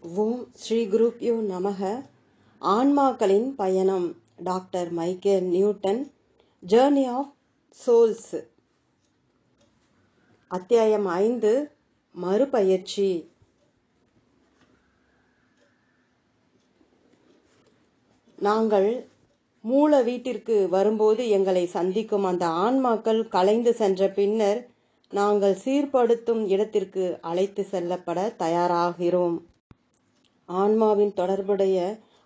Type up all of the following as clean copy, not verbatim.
ஓம் ஸ்ரீ குருப்யோ நமக. ஆன்மாக்களின் பயணம். Doctor Michael Newton, journey of souls. அத்தியாயம் 5, மறுபயிற்சி. நாங்கள் மூல வீட்டிற்கு வரும்போது எங்களை சந்திக்கும் அந்த ஆன்மாக்கள் கலைந்து சென்ற பின்னர் நாங்கள் சீர்படுத்தும் இடத்திற்கு அழைத்து செல்லப்பட தயாராகிறோம். ஆன்மாவின் தொடர்புடைய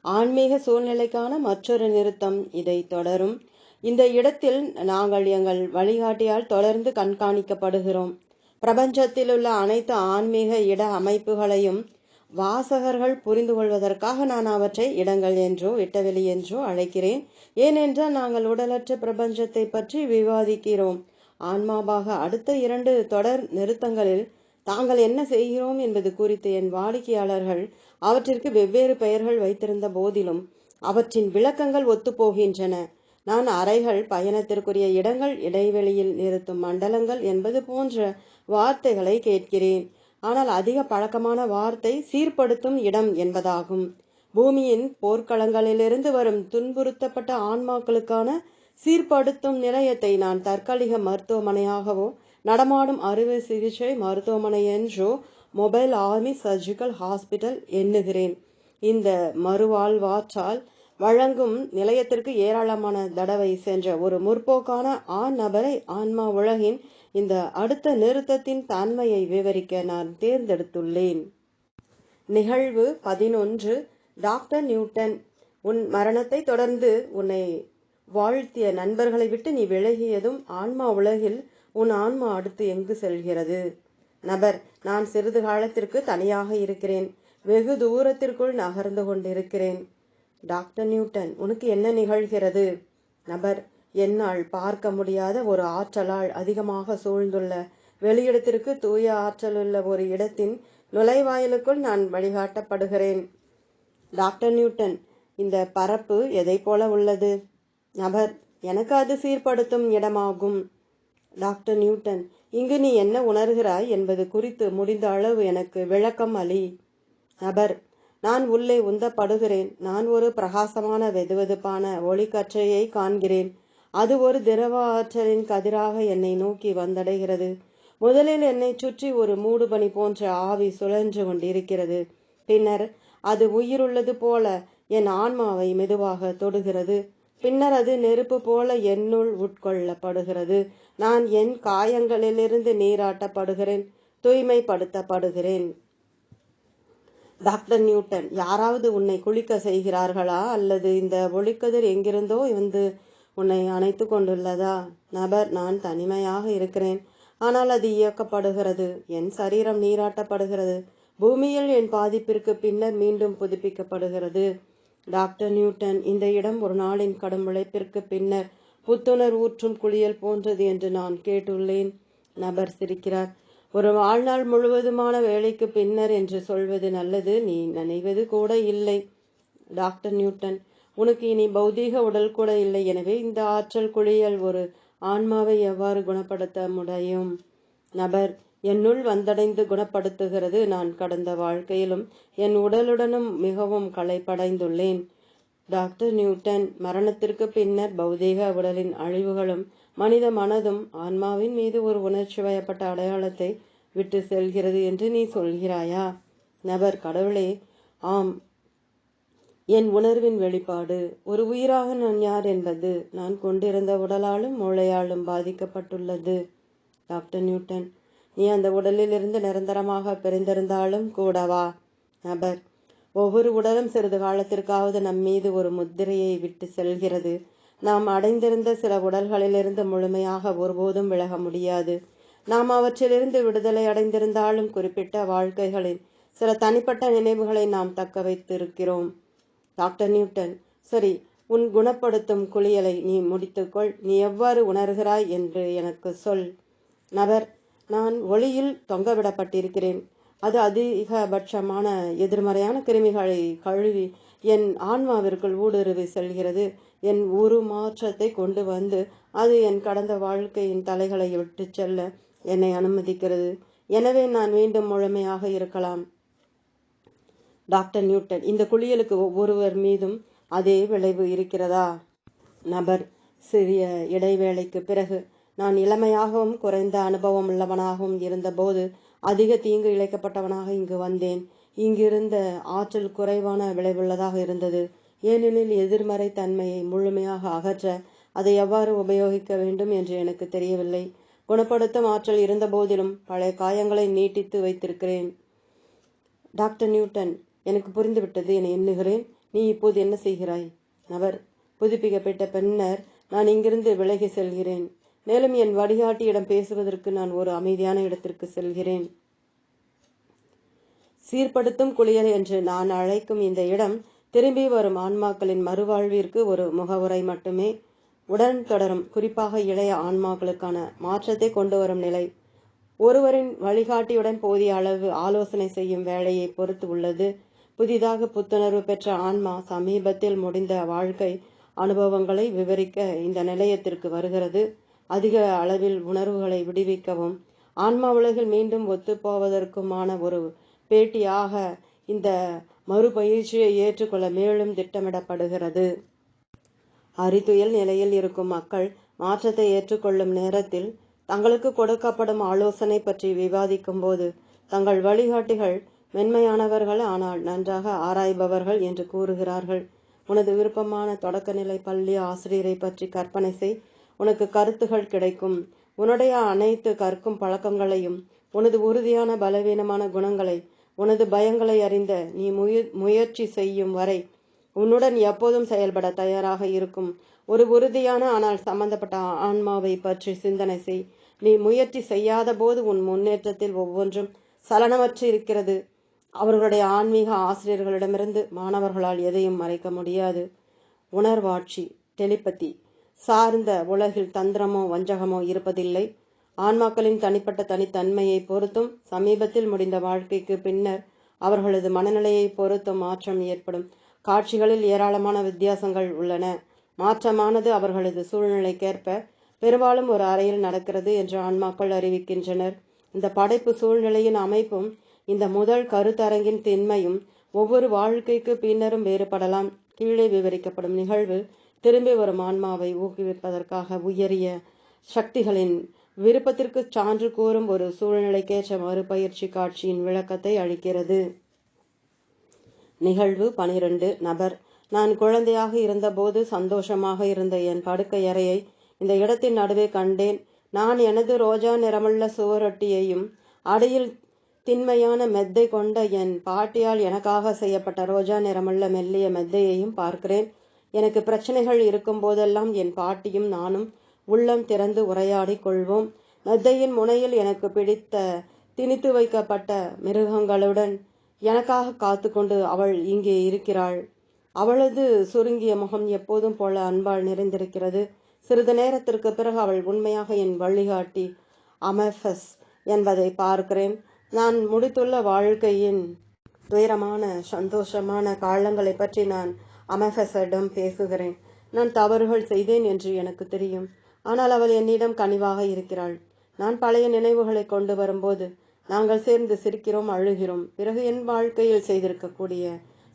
ஆன்மீக சூழ்நிலைக்கான மற்றொரு நிறுத்தம் இதை தொடரும். இந்த இடத்தில் நாங்கள் எங்கள் வழிகாட்டியால் தொடர்ந்து கண்காணிக்கப்படுகிறோம். பிரபஞ்சத்தில் உள்ள அனைத்து ஆன்மீக இட அமைப்புகளையும் வாசகர்கள் புரிந்து கொள்வதற்காக நான் அவற்றை இடங்கள் என்றோ இட்டவெளி என்றோ அழைக்கிறேன். ஏனென்றால் நாங்கள் உடலற்ற பிரபஞ்சத்தை பற்றி விவாதிக்கிறோம். ஆன்மாவாக அடுத்த 2 தொடர் நிறுத்தங்களில் தாங்கள் என்ன செய்கிறோம் என்பது குறித்து என் வாடிக்கையாளர்கள் அவற்றிற்கு வெவ்வேறு பெயர்கள் வைத்திருந்த போதிலும் அவற்றின் விளக்கங்கள் ஒத்துப்போகின்றன. நான் அறைகள், பயணத்திற்குரிய இடங்கள், இடைவெளியில் நிறுத்தும் மண்டலங்கள் என்பது போன்ற வார்த்தைகளை கேட்கிறேன். ஆனால் அதிக பழக்கமான வார்த்தை சீர்படுத்தும் இடம் என்பதாகும். பூமியின் போர்க்களங்களிலிருந்து வரும் துன்புறுத்தப்பட்ட ஆன்மாக்களுக்கான சீர்படுத்தும் நிலையத்தை நான் தற்காலிக மருத்துவமனையாகவோ நடமாடும் அறுவை சிகிச்சை மருத்துவமனை என்றோ மொபைல் ஆர்மி சர்ஜிக்கல் ஹாஸ்பிட்டல் எண்ணுகிறேன். இந்த மறுவாழ்வாற்றால் வழங்கும் நிலையத்திற்கு ஏராளமான தடவை சென்ற ஒரு முற்போக்கான நபரை ஆன்மா உலகின் இந்த அடுத்த நிறுத்தத்தின் தன்மையை விவரிக்க நான் தேர்ந்தெடுத்துள்ளேன். நிகழ்வு 11. டாக்டர் நியூட்டன், உன் மரணத்தை தொடர்ந்து உன்னை வாழ்த்திய நண்பர்களை விட்டு நீ விலகியதும் ஆன்மா உலகில் உன் ஆன்மா அடுத்து எங்கு செல்கிறது? நபர்: நான் சிறிது காலத்திற்கு தனியாக இருக்கிறேன். வெகு தூரத்திற்குள் நகர்ந்து கொண்டிருக்கிறேன். டாக்டர் நியூட்டன், உனக்கு என்ன நிகழ்கிறது? நபர்: என்னால் பார்க்க முடியாத ஒரு ஆற்றலால் அதிகமாக சூழ்ந்துள்ள வெளியிடத்திற்கு தூய ஆற்றலுள்ள ஒரு இடத்தின் நுழைவாயிலுக்குள் நான் வழிகாட்டப்படுகிறேன். டாக்டர் நியூட்டன், இந்த பரப்பு எதை போல உள்ளது? நபர்: எனக்கு அது சீர்படுத்தும் இடமாகும். டாக்டர் நியூட்டன், இங்கு நீ என்ன உணர்கிறாய் என்பது குறித்து முடிந்த அளவு எனக்கு விளக்கம் அளி. நபர்: நான் உள்ளே உந்தப்படுகிறேன். நான் ஒரு பிரகாசமான வெதுவெதுப்பான ஒளிக்கற்றையை காண்கிறேன். அது ஒரு திரவ ஆற்றலின் கதிராக என்னை நோக்கி வந்தடைகிறது. முதலில் என்னை சுற்றி ஒரு மூடுபனி போன்ற ஆவி சுழன்று கொண்டிருக்கிறது. பின்னர் அது உயிருள்ளது போல என் ஆன்மாவை மெதுவாக தொடுகிறது. பின்னர் அது நெருப்பு போல என்னுள் உட்கொள்ளப்படுகிறது. நான் என் காயங்களிலிருந்து நீராட்டப்படுகிறேன், தூய்மைப்படுத்தப்படுகிறேன். டாக்டர் நியூட்டன், யாராவது உன்னை குளிக்க செய்கிறார்களா, அல்லது இந்த ஒளிக்கதிர் எங்கிருந்தோ வந்து உன்னை அணைத்து கொண்டுள்ளதா? நபர்: நான் தனிமையாக இருக்கிறேன், ஆனால் அது இயக்கப்படுகிறது. என் சரீரம் நீராட்டப்படுகிறது. பூமியில் என் பாதிப்பிற்கு பின்னர் மீண்டும் புதுப்பிக்கப்படுகிறது. டாக்டர் நியூட்டன், இந்த இடம் ஒரு நாளின் கடும் உழைப்பிற்கு பின்னர் புத்துணர் ஊற்றும் குளியல் போன்றது என்று நான் கேட்டுள்ளேன். நபர் சிரிக்கிறார். ஒரு வாழ்நாள் முழுவதுமான வேலைக்கு பின்னர் என்று சொல்வது நல்லது. நீ நினைவது கூட இல்லை. டாக்டர் நியூட்டன், உனக்கு இனி பௌதீக உடல் கூட இல்லை. எனவே இந்த ஆற்றல் குளியல் ஒரு ஆன்மாவை எவ்வாறு குணப்படுத்த முடியும்? நபர்: என்னுள் வந்தடைந்து குணப்படுத்துகிறது. நான் கடந்த வாழ்க்கையிலும் என் உடலுடனும் மிகவும் களைப்படைந்துள்ளேன். டாக்டர் நியூட்டன், மரணத்திற்கு பின்னர் பௌதீக உடலின் அழிவுகளும் மனித மனதும் ஆன்மாவின் மீது ஒரு உணர்ச்சி வயப்பட்ட அடையாளத்தை விட்டு செல்கிறது என்று நீ சொல்கிறாயா? நபர்: கடவுளே, ஆம், என் உணர்வின் வெளிப்பாடு. ஒரு உயிராக நான் யார் என்பது நான் கொண்டிருந்த உடலாலும் மூளையாலும் பாதிக்கப்பட்டுள்ளது. டாக்டர் நியூட்டன், நீ அந்த உடலிலிருந்து நிரந்தரமாக பிரிந்திருந்தாலும் கூடவா? நபர்: ஒவ்வொரு உடலும் சிறிது காலத்திற்காவது நம்மீது ஒரு முத்திரையை விட்டு செல்கிறது. நாம் அடைந்திருந்த சில உடல்களிலிருந்து முழுமையாக ஒருபோதும் விலக முடியாது. நாம் அவற்றிலிருந்து விடுதலை அடைந்திருந்தாலும் குறிப்பிட்ட வாழ்க்கைகளின் சில தனிப்பட்ட நினைவுகளை நாம் தக்க வைத்திருக்கிறோம். டாக்டர் நியூட்டன், சரி, உன் குணப்படுத்தும் குளியலை நீ முடித்துக்கொள். நீ எவ்வாறு உணர்கிறாய் என்று எனக்கு சொல். நபர்: நான் ஒளியில் தொங்கவிடப்பட்டிருக்கிறேன். அது அதிகபட்சமான எதிர்மறையான கிருமிகளை கழுவி என் ஆன்மாவிற்குள் ஊடுருவி செல்கிறது. என் உருமாற்றத்தை கொண்டு வந்து அது என் கடந்த வாழ்க்கையின் தலைகளை விட்டு செல்ல என்னை அனுமதிக்கிறது. எனவே நான் மீண்டும் முழுமையாக இருக்கலாம். டாக்டர் நியூட்டன், இந்த குளியலுக்கு ஒவ்வொருவர் மீதும் அதே விளைவு இருக்கிறதா? நபர், சிறிய இடைவேளைக்கு பிறகு, நான் இளமையாகவும் குறைந்த அனுபவம் உள்ளவனாகவும் இருந்தபோது அதிக தீங்கு இழைக்கப்பட்டவனாக இங்கு வந்தேன். இங்கிருந்த ஆற்றல் குறைவான விளைவுள்ளதாக இருந்தது. ஏனெனில் எதிர்மறை தன்மையை முழுமையாக அகற்ற அதை எவ்வாறு உபயோகிக்க வேண்டும் என்று எனக்கு தெரியவில்லை. குணப்படுத்தும் ஆற்றல் இருந்த போதிலும் பழைய காயங்களை நீட்டித்து வைத்திருக்கிறேன். டாக்டர் நியூட்டன், எனக்கு புரிந்துவிட்டது என எண்ணுகிறேன். நீ இப்போது என்ன செய்கிறாய்? நபர், புதுப்பிக்கப்பட்ட பின்னர் நான் இங்கிருந்து விலகி செல்கிறேன். மேலும் என் வழிகாட்டியிடம் பேசுவதற்கு நான் ஒரு அமைதியான இடத்திற்கு செல்கிறேன். சீர்படுத்தும் குளியல் என்று நான் அழைக்கும் இந்த இடம் திரும்பி வரும் ஆன்மாக்களின் மறுவாழ்விற்கு ஒரு முகவுரை மட்டுமே. உடன் தொடரும், குறிப்பாக இளைய ஆன்மாக்களுக்கான மாற்றத்தை கொண்டு வரும் நிலை ஒருவரின் வழிகாட்டியுடன் போதிய அளவு ஆலோசனை செய்யும் வேலையை பொறுத்து உள்ளது. புதிதாக புத்துணர்வு பெற்ற ஆன்மா சமீபத்தில் முடிந்த வாழ்க்கை அனுபவங்களை விவரிக்க இந்த நிலையத்திற்கு வருகிறது. அதிக அளவில் உணர்வுகளை விடுவிக்கவும் ஆன்மா உலகில் மீண்டும் ஒத்துப்போவதற்குமான ஒரு பேட்டியாக இந்த மறுபயிற்சியை ஏற்றுக்கொள்ள மேலும் திட்டமிடப்படுகிறது. அறிதுயல் நிலையில் இருக்கும் மக்கள் மாற்றத்தை ஏற்றுக்கொள்ளும் நேரத்தில் தங்களுக்கு கொடுக்கப்படும் ஆலோசனை பற்றி விவாதிக்கும் போது தங்கள் வழிகாட்டிகள் மென்மையானவர்கள் ஆனால் நன்றாக ஆராய்பவர்கள் என்று கூறுகிறார்கள். உனது விருப்பமான தொடக்கநிலை பள்ளி ஆசிரியரை பற்றி கற்பனை செய். உனக்கு கருத்துகள் கிடைக்கும். உன்னுடைய அனைத்து கற்கும் பழக்கங்களையும், உனது உறுதியான பலவீனமான குணங்களை, உனது பயங்களை அறிந்த நீ முயற்சி செய்யும் வரை உன்னுடன் எப்போதும் செயல்பட தயாராக இருக்கும் ஒரு உறுதியான ஆனால் சம்பந்தப்பட்ட ஆன்மாவை பற்றி சிந்தனை செய். நீ முயற்சி செய்யாத போது உன் முன்னேற்றத்தில் ஒவ்வொன்றும் சலனமற்று இருக்கிறது. அவர்களுடைய ஆன்மீக ஆசிரியர்களிடமிருந்து மாணவர்களால் எதையும் மறைக்க முடியாது. உணர்வாட்சி, டெலிபதி சார்ந்த உலகில் தந்திரமோ வஞ்சகமோ இருப்பதில்லை. ஆன்மாக்களின் தனிப்பட்ட தனித்தன்மையை பொறுத்தும் சமீபத்தில் முடிந்த வாழ்க்கைக்கு பின்னர் அவர்களது மனநிலையை பொறுத்தும் மாற்றம் ஏற்படும். காட்சிகளில் ஏராளமான வித்தியாசங்கள் உள்ளன. மாற்றமானது அவர்களது சூழ்நிலைக்கேற்ப பெரும்பாலும் ஒரு அறையில் நடக்கிறது என்று ஆன்மாக்கள் அறிவிக்கின்றனர். இந்த படைப்பு சூழ்நிலையின் அமைப்பும் இந்த முதல் கருத்தரங்கின் திண்மையும் ஒவ்வொரு வாழ்க்கைக்கு பின்னரும் வேறுபடலாம். கீழே விவரிக்கப்படும் நிகழ்வு திரும்பி வரும் ஆன்மாவை ஊக்குவிப்பதற்காக உயரிய சக்திகளின் விருப்பத்திற்கு சான்று கூறும் ஒரு சூழ்நிலைக்கேற்ற மறுபயிற்சி காட்சியின் விளக்கத்தை அளிக்கிறது. நிகழ்வு 12. நபர், நான் குழந்தையாக இருந்தபோது சந்தோஷமாக இருந்த என் படுக்கை அறையை இந்த இடத்தின் நடுவே கண்டேன். நான் எனது ரோஜா நிறமுள்ள சுவரொட்டியையும் அடியில் திண்மையான மெத்தை கொண்ட என் பாட்டியால் எனக்காக செய்யப்பட்ட ரோஜா நிறமுள்ள மெல்லிய மெத்தையையும் பார்க்கிறேன். எனக்கு பிரச்சனைகள் இருக்கும் போதெல்லாம் என் பாட்டியும் நானும் உள்ளம் திறந்து உரையாடி கொள்வோம். மெத்தையின் முனையில் எனக்கு பிடித்த திணித்து வைக்கப்பட்ட மிருகங்களுடன் எனக்காக காத்து கொண்டு அவள் இங்கே இருக்கிறாள். அவளது சுருங்கிய முகம் எப்போதும் போல அன்பால் நிறைந்திருக்கிறது. சிறிது நேரத்திற்கு பிறகு அவள் உண்மையாக என் வழிகாட்டி அமெஃபஸ் என்பதை பார்க்கிறேன். நான் முடித்துள்ள வாழ்க்கையின் துயரமான சந்தோஷமான காலங்களை பற்றி நான் அமெஃபஸிடம் பேசுகிறேன். நான் தவறுகள் செய்தேன் என்று எனக்கு தெரியும். ஆனால் அவள் என்னிடம் கனிவாக இருக்கிறாள். நான் பழைய நினைவுகளை கொண்டு வரும்போது நாங்கள் சேர்ந்து சிரிக்கிறோம், அழுகிறோம். பிறகு என் வாழ்க்கையில் செய்திருக்கக்கூடிய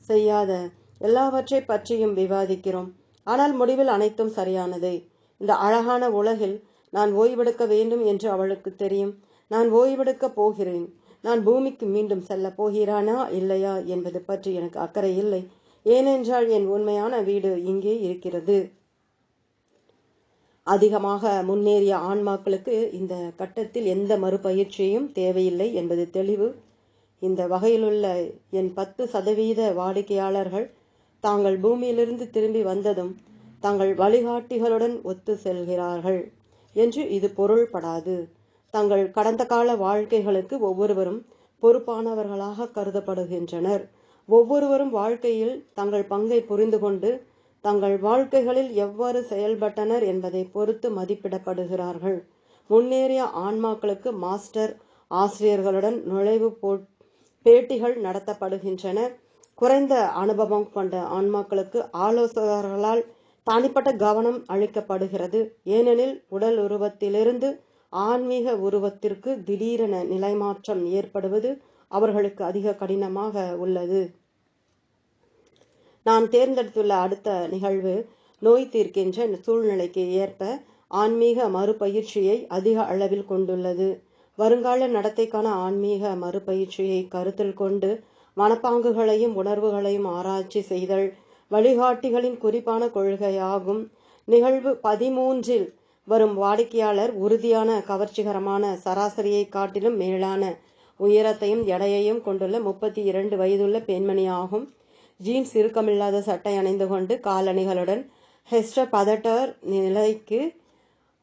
செய்யாத எல்லாவற்றை பற்றியும் விவாதிக்கிறோம். ஆனால் முடிவில் அனைத்தும் சரியானதே. இந்த அழகான உலகில் நான் ஓய்வெடுக்க வேண்டும் என்று அவளுக்கு தெரியும். நான் ஓய்வெடுக்கப் போகிறேன். நான் பூமிக்கு மீண்டும் செல்ல போகிறானா இல்லையா என்பது பற்றி எனக்கு அக்கறை இல்லை. ஏனென்றால் என் உண்மையான வீடு இங்கே இருக்கிறது. அதிகமாக முன்னேறிய ஆன்மாக்களுக்கு இந்த கட்டத்தில் எந்த மறுபயிற்சியும் தேவையில்லை என்பது தெளிவு. இந்த வகையிலுள்ள என் 10% வாடிக்கையாளர்கள் தாங்கள் பூமியிலிருந்து திரும்பி வந்ததும் தங்கள் வழிகாட்டிகளுடன் ஒத்து செல்கிறார்கள் என்று இது பொருள்படாது. தங்கள் கடந்த கால வாழ்க்கைகளுக்கு ஒவ்வொருவரும் பொறுப்பானவர்களாக கருதப்படுகின்றனர். ஒவ்வொருவரும் வாழ்க்கையில் தங்கள் பங்கை புரிந்து கொண்டு தங்கள் வாழ்க்கைகளில் எவ்வாறு செயல்பட்டனர் என்பதை பொறுத்து மதிப்பிடப்படுகிறார்கள். முன்னேறிய ஆன்மாக்களுக்கு மாஸ்டர் ஆசிரியர்களுடன் நுழைவு பேட்டிகள் நடத்தப்படுகின்றன. குறைந்த அனுபவம் கொண்ட ஆன்மாக்களுக்கு ஆலோசகர்களால் தனிப்பட்ட கவனம் அளிக்கப்படுகிறது. ஏனெனில் உடல் உருவத்திலிருந்து ஆன்மீக உருவத்திற்கு திடீரென நிலைமாற்றம் ஏற்படுவது அவர்களுக்கு அதிக கடினமாக உள்ளது. நான் தேர்ந்தெடுத்துள்ள அடுத்த நிகழ்வு நோய் தீர்க்கின்ற சூழ்நிலைக்கு ஏற்ப ஆன்மீக மறுபயிற்சியை அதிக அளவில் கொண்டுள்ளது. வருங்கால நடத்தைக்கான ஆன்மீக மறுபயிற்சியை கருத்தில் கொண்டு மனப்பாங்குகளையும் உணர்வுகளையும் ஆராய்ச்சி செய்தல் வழிகாட்டிகளின் குறிப்பான கொள்கையாகும். நிகழ்வு 13 வரும் வாடிக்கையாளர் உறுதியான கவர்ச்சிகரமான சராசரியை காட்டிலும் மேலான உயரத்தையும் எடையையும் கொண்டுள்ள 32 வயதுள்ள பெண்மணியாகும். ஜீன்ஸ் இறுக்கமில்லாத சட்டை அணிந்து கொண்டு காலணிகளுடன் ஹெஸ்டர் பதட்டர் நிலைக்கு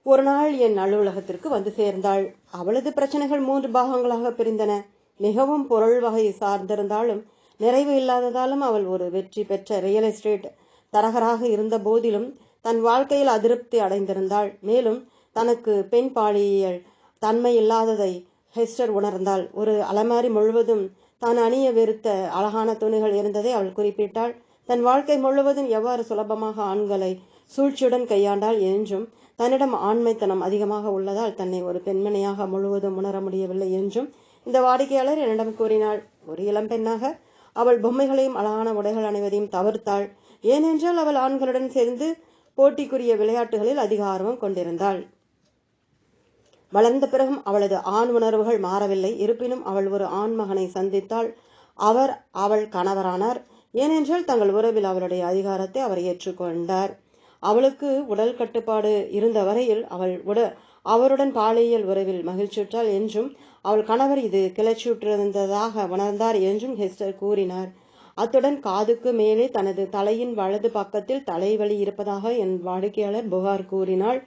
ஒரு நாள் என் அலுவலகத்திற்கு வந்து சேர்ந்தாள். அவளது பிரச்சனைகள் 3 பாகங்களாக பிரிந்தன. மிகவும் பொருள் வகை சார்ந்திருந்தாலும் நிறைவு இல்லாததாலும் அவள் ஒரு வெற்றி பெற்ற ரியல் எஸ்டேட் தரகராக இருந்த போதிலும் தன் வாழ்க்கையில் அதிருப்தி அடைந்திருந்தாள். மேலும் தனக்கு பெண் பாலியல் தன்மை இல்லாததை ஹெஸ்டர் உணர்ந்தாள். ஒரு அலமாரி முழுவதும் தான் அணிய வெறுத்த அழகான துணிகள் இருந்ததை அவள் குறிப்பிட்டாள். தன் வாழ்க்கை முழுவதும் எவ்வாறு சுலபமாக ஆண்களை சூழ்ச்சியுடன் கையாண்டாள் என்றும் தன்னிடம் ஆண்மைத்தனம் அதிகமாக உள்ளதால் தன்னை ஒரு பெண்மணியாக முழுவதும் உணர முடியவில்லை என்றும் இந்த வாடிக்கையாளர் என்னிடம் கூறினாள். ஒரு இளம் பெண்ணாக அவள் பொம்மைகளையும் அழகான உடைகள் அணிவதையும் தவிர்த்தாள். ஏனென்றால் அவள் ஆண்களுடன் சேர்ந்து போட்டிக்குரிய விளையாட்டுகளில் அதிக ஆர்வம் கொண்டிருந்தாள். வளர்ந்த பிறகும் அவளது ஆண் உணர்வுகள் மாறவில்லை. இருப்பினும் அவள் ஒரு ஆண் மகனை சந்தித்தாள். அவர் அவள் கணவரானார். ஏனென்றால் தங்கள் உறவில் அவளுடைய அதிகாரத்தை அவர் ஏற்றுக்கொண்டார். அவளுக்கு உடல் கட்டுப்பாடு இருந்த வரையில் அவருடன் பாலியல் உறவில் மகிழ்ச்சியுற்றாள் என்றும் அவள் கணவர் இது கிளர்ச்சியுற்றிருந்ததாக உணர்ந்தார் என்றும் ஹெஸ்டர் கூறினார். அத்துடன் காதுக்கு மேலே தனது தலையின் வலது பக்கத்தில் தலைவலி இருப்பதாக என் வாடிக்கையாளர் புகார் கூறினாள்.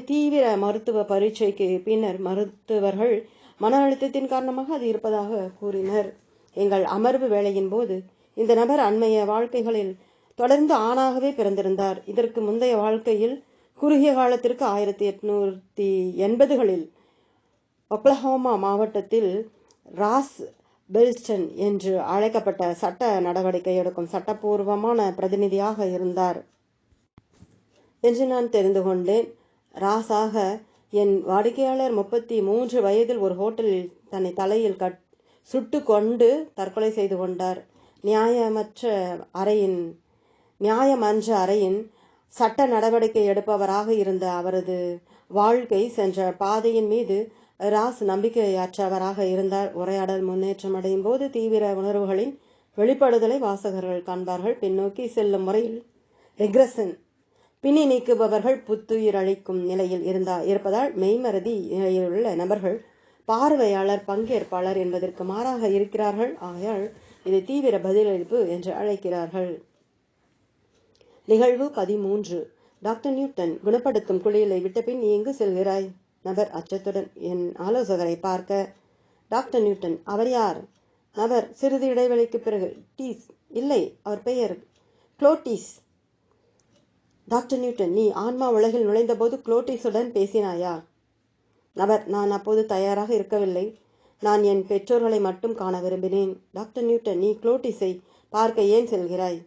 தீவிர மருத்துவ பரீட்சைக்கு பின்னர் மருத்துவர்கள் மன அழுத்தத்தின் காரணமாக அது இருப்பதாக கூறினர். எங்கள் அமர்வு வேளையின் போது இந்த நபர் அண்மைய வாழ்க்கைகளில் தொடர்ந்து ஆணாகவே பிறந்திருந்தார். இதற்கு முந்தைய வாழ்க்கையில் குறுகிய காலத்திற்கு 1880களில் ஒக்லஹோமா மாவட்டத்தில் ராஸ் பெல்ஸ்டன் என்று அழைக்கப்பட்ட சட்ட நடவடிக்கை எடுக்கும் சட்டப்பூர்வமான பிரதிநிதியாக இருந்தார் என்று நான் தெரிந்து கொண்டேன். ராஸாக என் வாடிக்கையாளர் 33 வயதில் ஒரு ஹோட்டலில் தன்னை தலையில் சுட்டு கொண்டு தற்கொலை செய்து கொண்டார். நியாயமன்ற அறையின் சட்ட நடவடிக்கை எடுப்பவராக இருந்த அவரது வாழ்க்கை சென்ற பாதையின் மீது ராஸ் நம்பிக்கையற்றவராக இருந்தார். உரையாடல் முன்னேற்றம் அடையும் போது தீவிர உணர்வுகளின் வெளிப்படுதலை வாசகர்கள் காண்பார்கள். பின்னோக்கி செல்லும் முறையில் ரெக்ரெஷன் பின்னி நீக்குபவர்கள் புத்துயிர் அளிக்கும் நிலையில் இருப்பதால் மெய்மறதி நிலையிலுள்ள நபர்கள் பார்வையாளர் பங்கேற்பாளர் என்பதற்கு மாறாக இருக்கிறார்கள். ஆகையால் இதை தீவிர பதிலளிப்பு என்று அழைக்கிறார்கள். நிகழ்வு 13. டாக்டர் நியூட்டன் குணப்படுத்தும் குளியலை விட்டபின் நீ எங்கு செல்கிறாய்? நபர் அச்சத்துடன் என் ஆலோசகரை பார்க்க. டாக்டர் நியூட்டன், அவர் யார்? நபர் சிறிது இடைவெளிக்கு பிறகு, டீஸ். இல்லை, அவர் பெயர் குளோட்டிஸ். டாக்டர் நியூட்டன், நீ ஆன்மா உலகில் நுழைந்த போது குளோட்டிஸுடன் பேசினாயா? நபர், நான் அப்போது தயாராக இருக்கவில்லை. நான் என் பெற்றோர்களை மட்டும் காண விரும்பினேன். டாக்டர் நியூட்டன், நீ குளோட்டிஸை பார்க்க ஏன் செல்கிறாய்?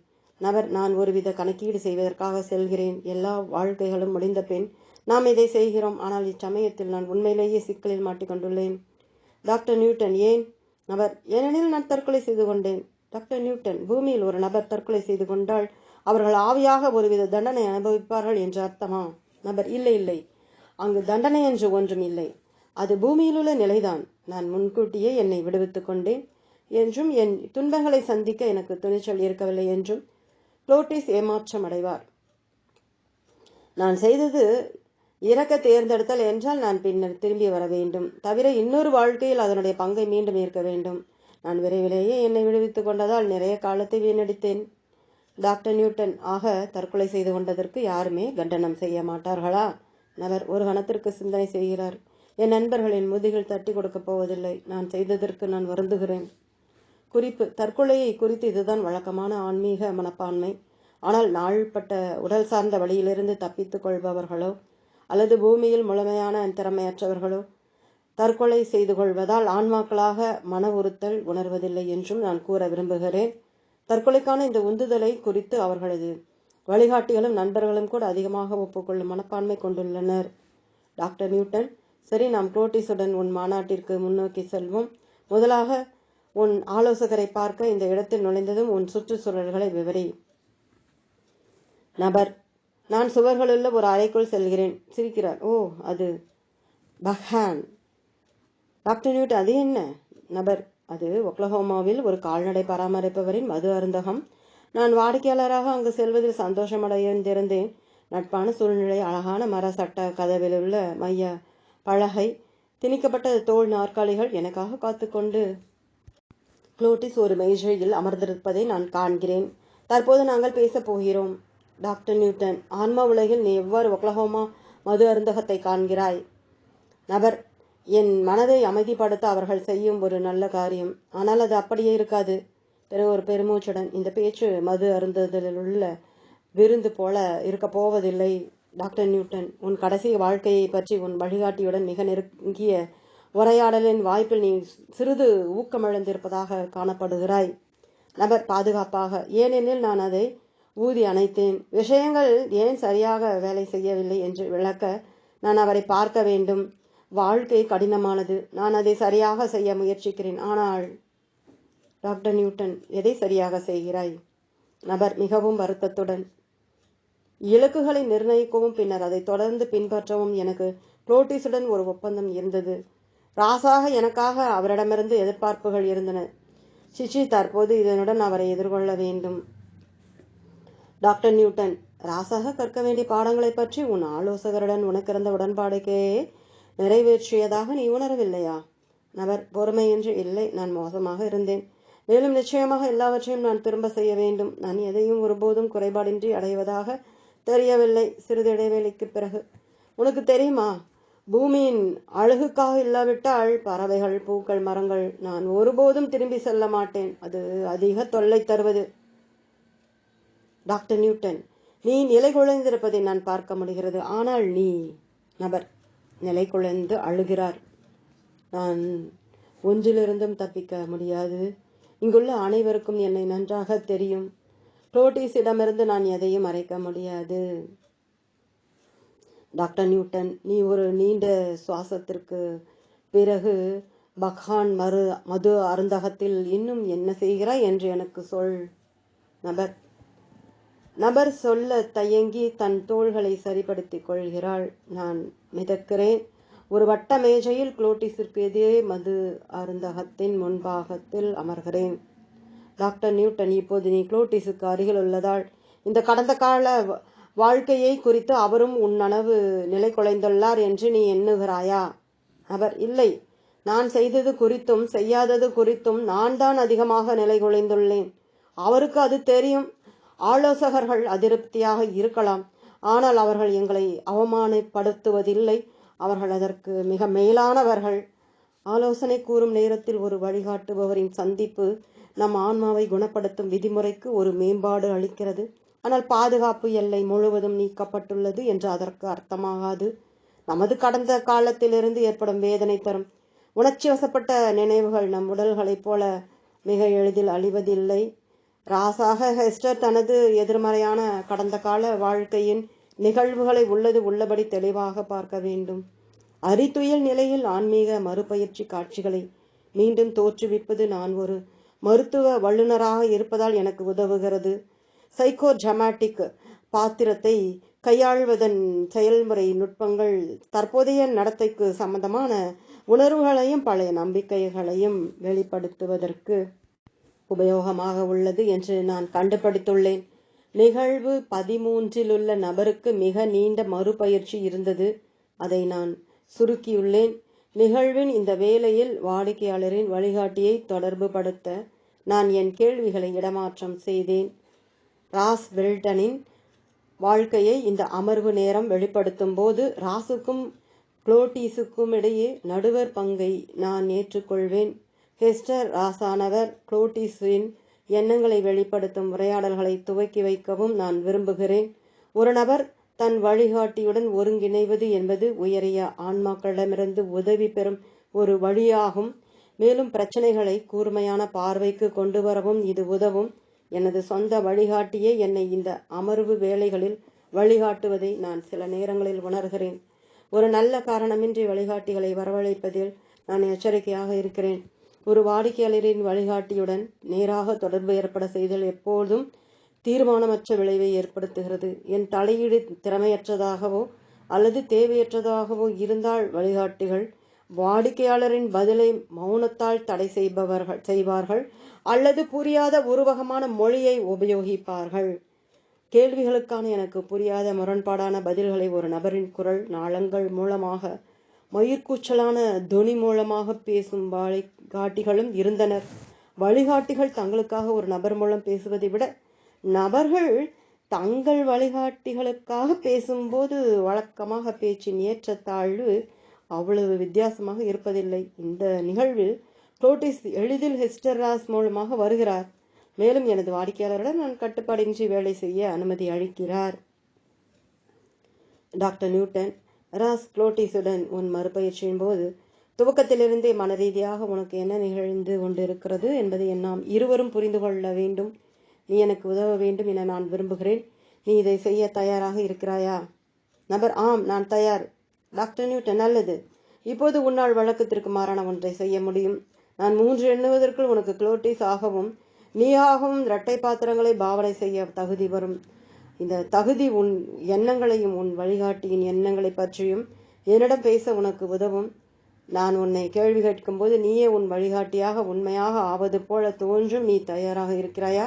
நபர், நான் ஒருவித கணக்கீடு செய்வதற்காக செல்கிறேன். எல்லா வாழ்க்கைகளும் முடிந்த பின் நாம் இதை செய்கிறோம். ஆனால் இச்சமயத்தில் நான் உண்மையிலேயே சிக்கலில் மாட்டிக்கொண்டுள்ளேன். டாக்டர் நியூட்டன், ஏன்? நபர், ஏனெனில் நான் தற்கொலை செய்து கொண்டேன். டாக்டர் நியூட்டன், பூமியில் ஒரு நபர் தற்கொலை செய்து கொண்டால் அவர்கள் ஆவியாக ஒருவித தண்டனை அனுபவிப்பார்கள் என்று அர்த்தமா? நபர், இல்லை இல்லை, அங்கு தண்டனை என்று ஒன்றும் இல்லை. அது பூமியிலுள்ள நிலைதான். நான் முன்கூட்டியே என்னை விடுவித்துக் கொண்டேன் என்றும் என் துன்பங்களை சந்திக்க எனக்கு துணிச்சல் இருக்கவில்லை என்றும் குளோட்டிஸ் ஏமாற்றம் அடைவார். நான் செய்தது இறக்க தேர்ந்தெடுத்தல் என்றால் நான் பின்னர் திரும்பி வர வேண்டும். தவிர இன்னொரு வாழ்க்கையில் அதனுடைய பங்கை மீண்டும் ஏற்க வேண்டும். நான் விரைவிலேயே என்னை விடுவித்துக் கொண்டதால் நிறைய காலத்தை வீணடித்தேன். டாக்டர் நியூட்டன், ஆக தற்கொலை செய்து கொண்டதற்கு யாருமே கண்டனம் செய்ய மாட்டார்களா? நபர் ஒரு கணத்திற்கு சிந்தனை செய்கிறார். என் நண்பர்களின் முதுகில் தட்டி கொடுக்கப் போவதில்லை. நான் செய்ததற்கு நான் வருந்துகிறேன். குறிப்பு: தற்கொலையை குறித்து இதுதான் வழக்கமான ஆன்மீக மனப்பான்மை. ஆனால் நாள்பட்ட உடல் சார்ந்த வழியிலிருந்து தப்பித்துக் கொள்பவர்களோ அல்லது பூமியில் முழுமையான திறமையற்றவர்களோ தற்கொலை செய்து கொள்வதால் ஆன்மாக்களாக மன உறுத்தல் உணர்வதில்லை என்றும் நான் கூற விரும்புகிறேன். தற்கொலைக்கான இந்த உந்துதலை குறித்து அவர்களது வழிகாட்டிகளும் நண்பர்களும் கூட அதிகமாக ஒப்புக்கொள்ளும் மனப்பான்மை கொண்டுள்ளனர். டாக்டர் நியூட்டன், சரி, நாம் குளோட்டிஸுடன் உன் மாநாட்டிற்கு முன்னோக்கி செல்வோம். முதலாக உன் ஆலோசகரை பார்க்க இந்த இடத்தில் நுழைந்ததும் உன் சுற்றுச்சூழல்களை விவரி. நபர்: நான் சுவர்களுள்ள ஒரு அறைக்குள் செல்கிறேன். சிரிக்கிறார். ஓ, அது பக்ஹான். டாக்டர் நியூட், அது என்ன? நபர்: அது ஒக்லஹோமாவில் ஒரு கால்நடை பராமரிப்பவரின் மது அருந்தகம். நான் வாடிக்கையாளராக அங்கு செல்வதில் சந்தோஷமடைந்திருந்தேன். நட்பான சூழ்நிலை, அழகான மர சட்ட கதவில் உள்ள மைய பலகை, திணிக்கப்பட்ட தோல் நாற்காலிகள் எனக்காக காத்துக்கொண்டு. குளோட்டிஸ் ஒரு மேஜையில் அமர்ந்திருப்பதை நான் காண்கிறேன். தற்போது நாங்கள் பேசப் போகிறோம். டாக்டர் நியூட்டன்: ஆன்மா உலகில் நீ எவ்வாறு ஒக்லஹோமா மது அருந்தகத்தை காண்கிறாய்? நபர்: என் மனதை அமைதிப்படுத்த அவர்கள் செய்யும் ஒரு நல்ல காரியம். ஆனால் அது அப்படியே இருக்காது. பிறகு ஒரு பெருமூச்சுடன், இந்த பேச்சு மது அருந்துதலில் உள்ள விருந்து போல இருக்கப் போவதில்லை. டாக்டர் நியூட்டன்: உன் கடைசி வாழ்க்கையை பற்றி உன் வழிகாட்டியுடன் மிக நெருங்கிய உரையாடலின் வாய்ப்பில் நீ சிறிது ஊக்கமிழந்திருப்பதாக காணப்படுகிறாய். நபர்: பாதுகாப்பாக. ஏனெனில் நான் அதை ஊதி அணைத்தேன். விஷயங்கள் ஏன் சரியாக வேலை செய்யவில்லை என்று விளக்க நான் அவரை பார்க்க வேண்டும். வாழ்க்கை கடினமானது. நான் அதை சரியாக செய்ய முயற்சிக்கிறேன். ஆனால் டாக்டர் நியூட்டன்: எதை சரியாக செய்கிறாய்? நபர் மிகவும் வருத்தத்துடன்: இலக்குகளை நிர்ணயிக்கவும் பின்னர் அதை தொடர்ந்து பின்பற்றவும் எனக்கு குளோட்டிஸுடன் ஒரு ஒப்பந்தம் இருந்தது. ராசாக எனக்காக அவரிடமிருந்து எதிர்பார்ப்புகள் இருந்தன. சிச்சி, தற்போது இதனுடன் அவரை எதிர்கொள்ள வேண்டும். டாக்டர் நியூட்டன்: ராசாக கற்க வேண்டிய பாடங்களை பற்றி உன் ஆலோசகருடன் உனக்கிருந்த உடன்பாடுகையே நிறைவேற்றியதாக நீ உணரவில்லையா? நபர் பொறுமையின்றி: இல்லை, நான் மோசமாக இருந்தேன். மேலும் நிச்சயமாக எல்லாவற்றையும் நான் திரும்ப செய்ய வேண்டும். நான் எதையும் ஒருபோதும் குறைபாடின்றி அடைவதாக தெரியவில்லை. சிறிது இடைவேளைக்கு பிறகு: உனக்கு தெரியுமா, பூமியின் அழகுக்காக இல்லாவிட்டால் பறவைகள், பூக்கள், மரங்கள், நான் ஒருபோதும் திரும்பி செல்ல மாட்டேன். அது அதிக தொல்லை தருவது. டாக்டர் நியூட்டன்: நீ நிலை குலைந்திருப்பதை நான் பார்க்க முடிகிறது. ஆனால் நீ... நபர் நிலை குலைந்து அழுகிறார். நான் ஒன்றிலிருந்தும் தப்பிக்க முடியாது. இங்குள்ள அனைவருக்கும் என்னை நன்றாக தெரியும். குளோட்டிஸிடமிருந்து நான் எதையும் மறைக்க முடியாது. டாக்டர் நியூட்டன்: நீ ஒரு நீண்ட சுவாசத்திற்கு பிறகு பக்ஹான் மது அருந்தகத்தில் இன்னும் என்ன செய்கிறாய் என்று எனக்கு சொல். நபர் சொல்ல தயங்கி தன் தோள்களை சரிப்படுத்திக் கொள்கிறாள். நான் மிதக்கிறேன். ஒரு வட்ட மேஜையில் குளோட்டிஸிற்கு எதிரே மது அருந்தகத்தின் முன்பாகத்தில் அமர்கிறேன். டாக்டர் நியூட்டன்: இப்போது நீ குளோட்டிஸுக்கு அருகில் உள்ளதால் இந்த கடந்த கால வாழ்க்கையை குறித்து அவரும் உன் நனவு நிலை குலைந்துள்ளார் என்று நீ எண்ணுகிறாயா? அவர்: இல்லை, நான் செய்தது குறித்தும் செய்யாதது குறித்தும் நான் தான் அதிகமாக நிலை குலைந்துள்ளேன். அவருக்கு அது தெரியும். ஆலோசகர்கள் அதிருப்தியாக இருக்கலாம், ஆனால் அவர்கள் எங்களை அவமானப்படுத்துவதில்லை. அவர்கள் அதற்கு மிக மேலானவர்கள். ஆலோசனை கூறும் நேரத்தில் ஒரு வழிகாட்டுபவரின் சந்திப்பு நம் ஆன்மாவை குணப்படுத்தும் விதிமுறைக்கு ஒரு மேம்பாடு அளிக்கிறது. ஆனால் பாதுகாப்பு எல்லை முழுவதும் நீக்கப்பட்டுள்ளது என்று அதற்கு அர்த்தமாகாது. நமது கடந்த காலத்திலிருந்து ஏற்படும் வேதனை தரும் உணர்ச்சி வசப்பட்ட நினைவுகள் நம் உடல்களைப் போல மிக எளிதில் அழிவதில்லை. ராசாக ஹெஸ்டர் தனது எதிர்மறையான கடந்த கால வாழ்க்கையின் நிகழ்வுகளை உள்ளபடி தெளிவாக பார்க்க வேண்டும். அரித்துயல் நிலையில் ஆன்மீக மறுபயிற்சி காட்சிகளை மீண்டும் தோற்றுவிப்பது நான் ஒரு மருத்துவ வல்லுநராக இருப்பதால் எனக்கு உதவுகிறது. சைக்கோ டிராமாட்டிக் பாத்திரத்தை கையாள்வதன் செயல்முறை நுட்பங்கள் தற்போதைய நடத்தைக்கு சம்பந்தமான உணர்வுகளையும் பழைய நம்பிக்கைகளையும் வெளிப்படுத்துவதற்கு உபயோகமாக உள்ளது என்று நான் கண்டுபிடித்துள்ளேன். நிகழ்வு 13 நபருக்கு மிக நீண்ட மறுபயிற்சி இருந்தது. அதை நான் சுருக்கியுள்ளேன். நிகழ்வின் இந்த வேளையில் வாடிக்கையாளரின் வழிகாட்டியை தொடர்பு படுத்த நான் என் கேள்விகளை இடமாற்றம் செய்தேன். ராஸ் வெல்டனின் வாழ்க்கையை இந்த அமர்வு நேரம் வெளிப்படுத்தும் போது ராசுக்கும் குளோட்டிஸுக்கும் இடையே நடுவர் பங்கை நான் ஏற்றுக்கொள்வேன். ஹெஸ்டர் ராசானவர் குளோட்டிஸின் எண்ணங்களை வெளிப்படுத்தும் உரையாடல்களை துவக்கி வைக்கவும் நான் விரும்புகிறேன். ஒரு நபர் தன் வழிகாட்டியுடன் ஒருங்கிணைவது என்பது உயரிய ஆன்மாக்களிடமிருந்து உதவி பெறும் ஒரு வழியாகும். மேலும் பிரச்சனைகளை கூர்மையான பார்வைக்கு கொண்டு வரவும் இது உதவும். எனது சொந்த வழிகாட்டியே என்னை இந்த அமர்வு வேலைகளில் வழிகாட்டுவதை நான் சில நேரங்களில் உணர்கிறேன். ஒரு நல்ல காரணமின்றி வழிகாட்டிகளை வரவழைப்பதில் நான் எச்சரிக்கையாக இருக்கிறேன். ஒரு வாடிக்கையாளரின் வழிகாட்டியுடன் நேராக தொடர்பு ஏற்பட செய்தல் எப்போதும் தீர்மானமற்ற விளைவை ஏற்படுத்துகிறது. என் தலையீடு திறமையற்றதாகவோ அல்லது தேவையற்றதாகவோ இருந்தால் வழிகாட்டிகள் வாடிக்கையாளரின் பதிலை மௌனத்தால் தடை செய்வார்கள் அல்லது புரியாத உருவகமான மொழியை உபயோகிப்பார்கள். கேள்விகளுக்கான எனக்கு புரியாத முரண்பாடான பதில்களை ஒரு நபரின் குரல் நாளங்கள் மூலமாக மயிர்கூச்சலான தொனி மூலமாக பேசும் வழிகாட்டிகளும் இருந்தனர். வழிகாட்டிகள் தங்களுக்காக ஒரு நபர் மூலம் பேசுவதை விட நபர்கள் தங்கள் வழிகாட்டிகளுக்காக பேசும்போது வழக்கமாக பேச்சின் ஏற்றத்தாழ்வு அவ்வளவு வித்தியாசமாக இருப்பதில்லை. இந்த நிகழ்வில் குளோட்டிஸ் எளிதில் ஹெஸ்டர் ராஸ் மூலமாக வருகிறார். மேலும் எனது வாடிக்கையாளருடன் நான் கட்டுப்பாடின்றி வேலை செய்ய அனுமதி அளிக்கிறார். டாக்டர் நியூட்டன், ராஸ் குளோட்டிஸுடன் உன் மறுபயிற்சியின் போது துவக்கத்திலிருந்தே மனரீதியாக உனக்கு என்ன நிகழ்ந்து கொண்டிருக்கிறது என்பதை நாம் இருவரும் புரிந்து கொள்ள வேண்டும். நீ எனக்கு உதவ வேண்டும் என நான் விரும்புகிறேன். நீ இதை செய்ய தயாராக இருக்கிறாயா? நபர்: ஆம், நான் தயார். டாக்டர் நியூட்டன்: நல்லது. இப்போது உன்னால் வழக்கத்திற்கு மாறான ஒன்றை செய்ய முடியும். நான் 3 எண்ணுவதற்குள் உனக்கு குளோட்டிஸ் ஆகவும் நீயாகவும் இரட்டை பாத்திரங்களை பாவனை செய்ய தகுதி வரும். இந்த தகுதி உன் எண்ணங்களையும் உன் வழிகாட்டியின் எண்ணங்களை பற்றியும் என்னிடம் பேச உனக்கு உதவும். நான் உன்னை கேள்வி கேட்கும்போது நீயே உன் வழிகாட்டியாக உண்மையாக ஆவது போல தோன்றும். நீ தயாராக இருக்கிறாயா?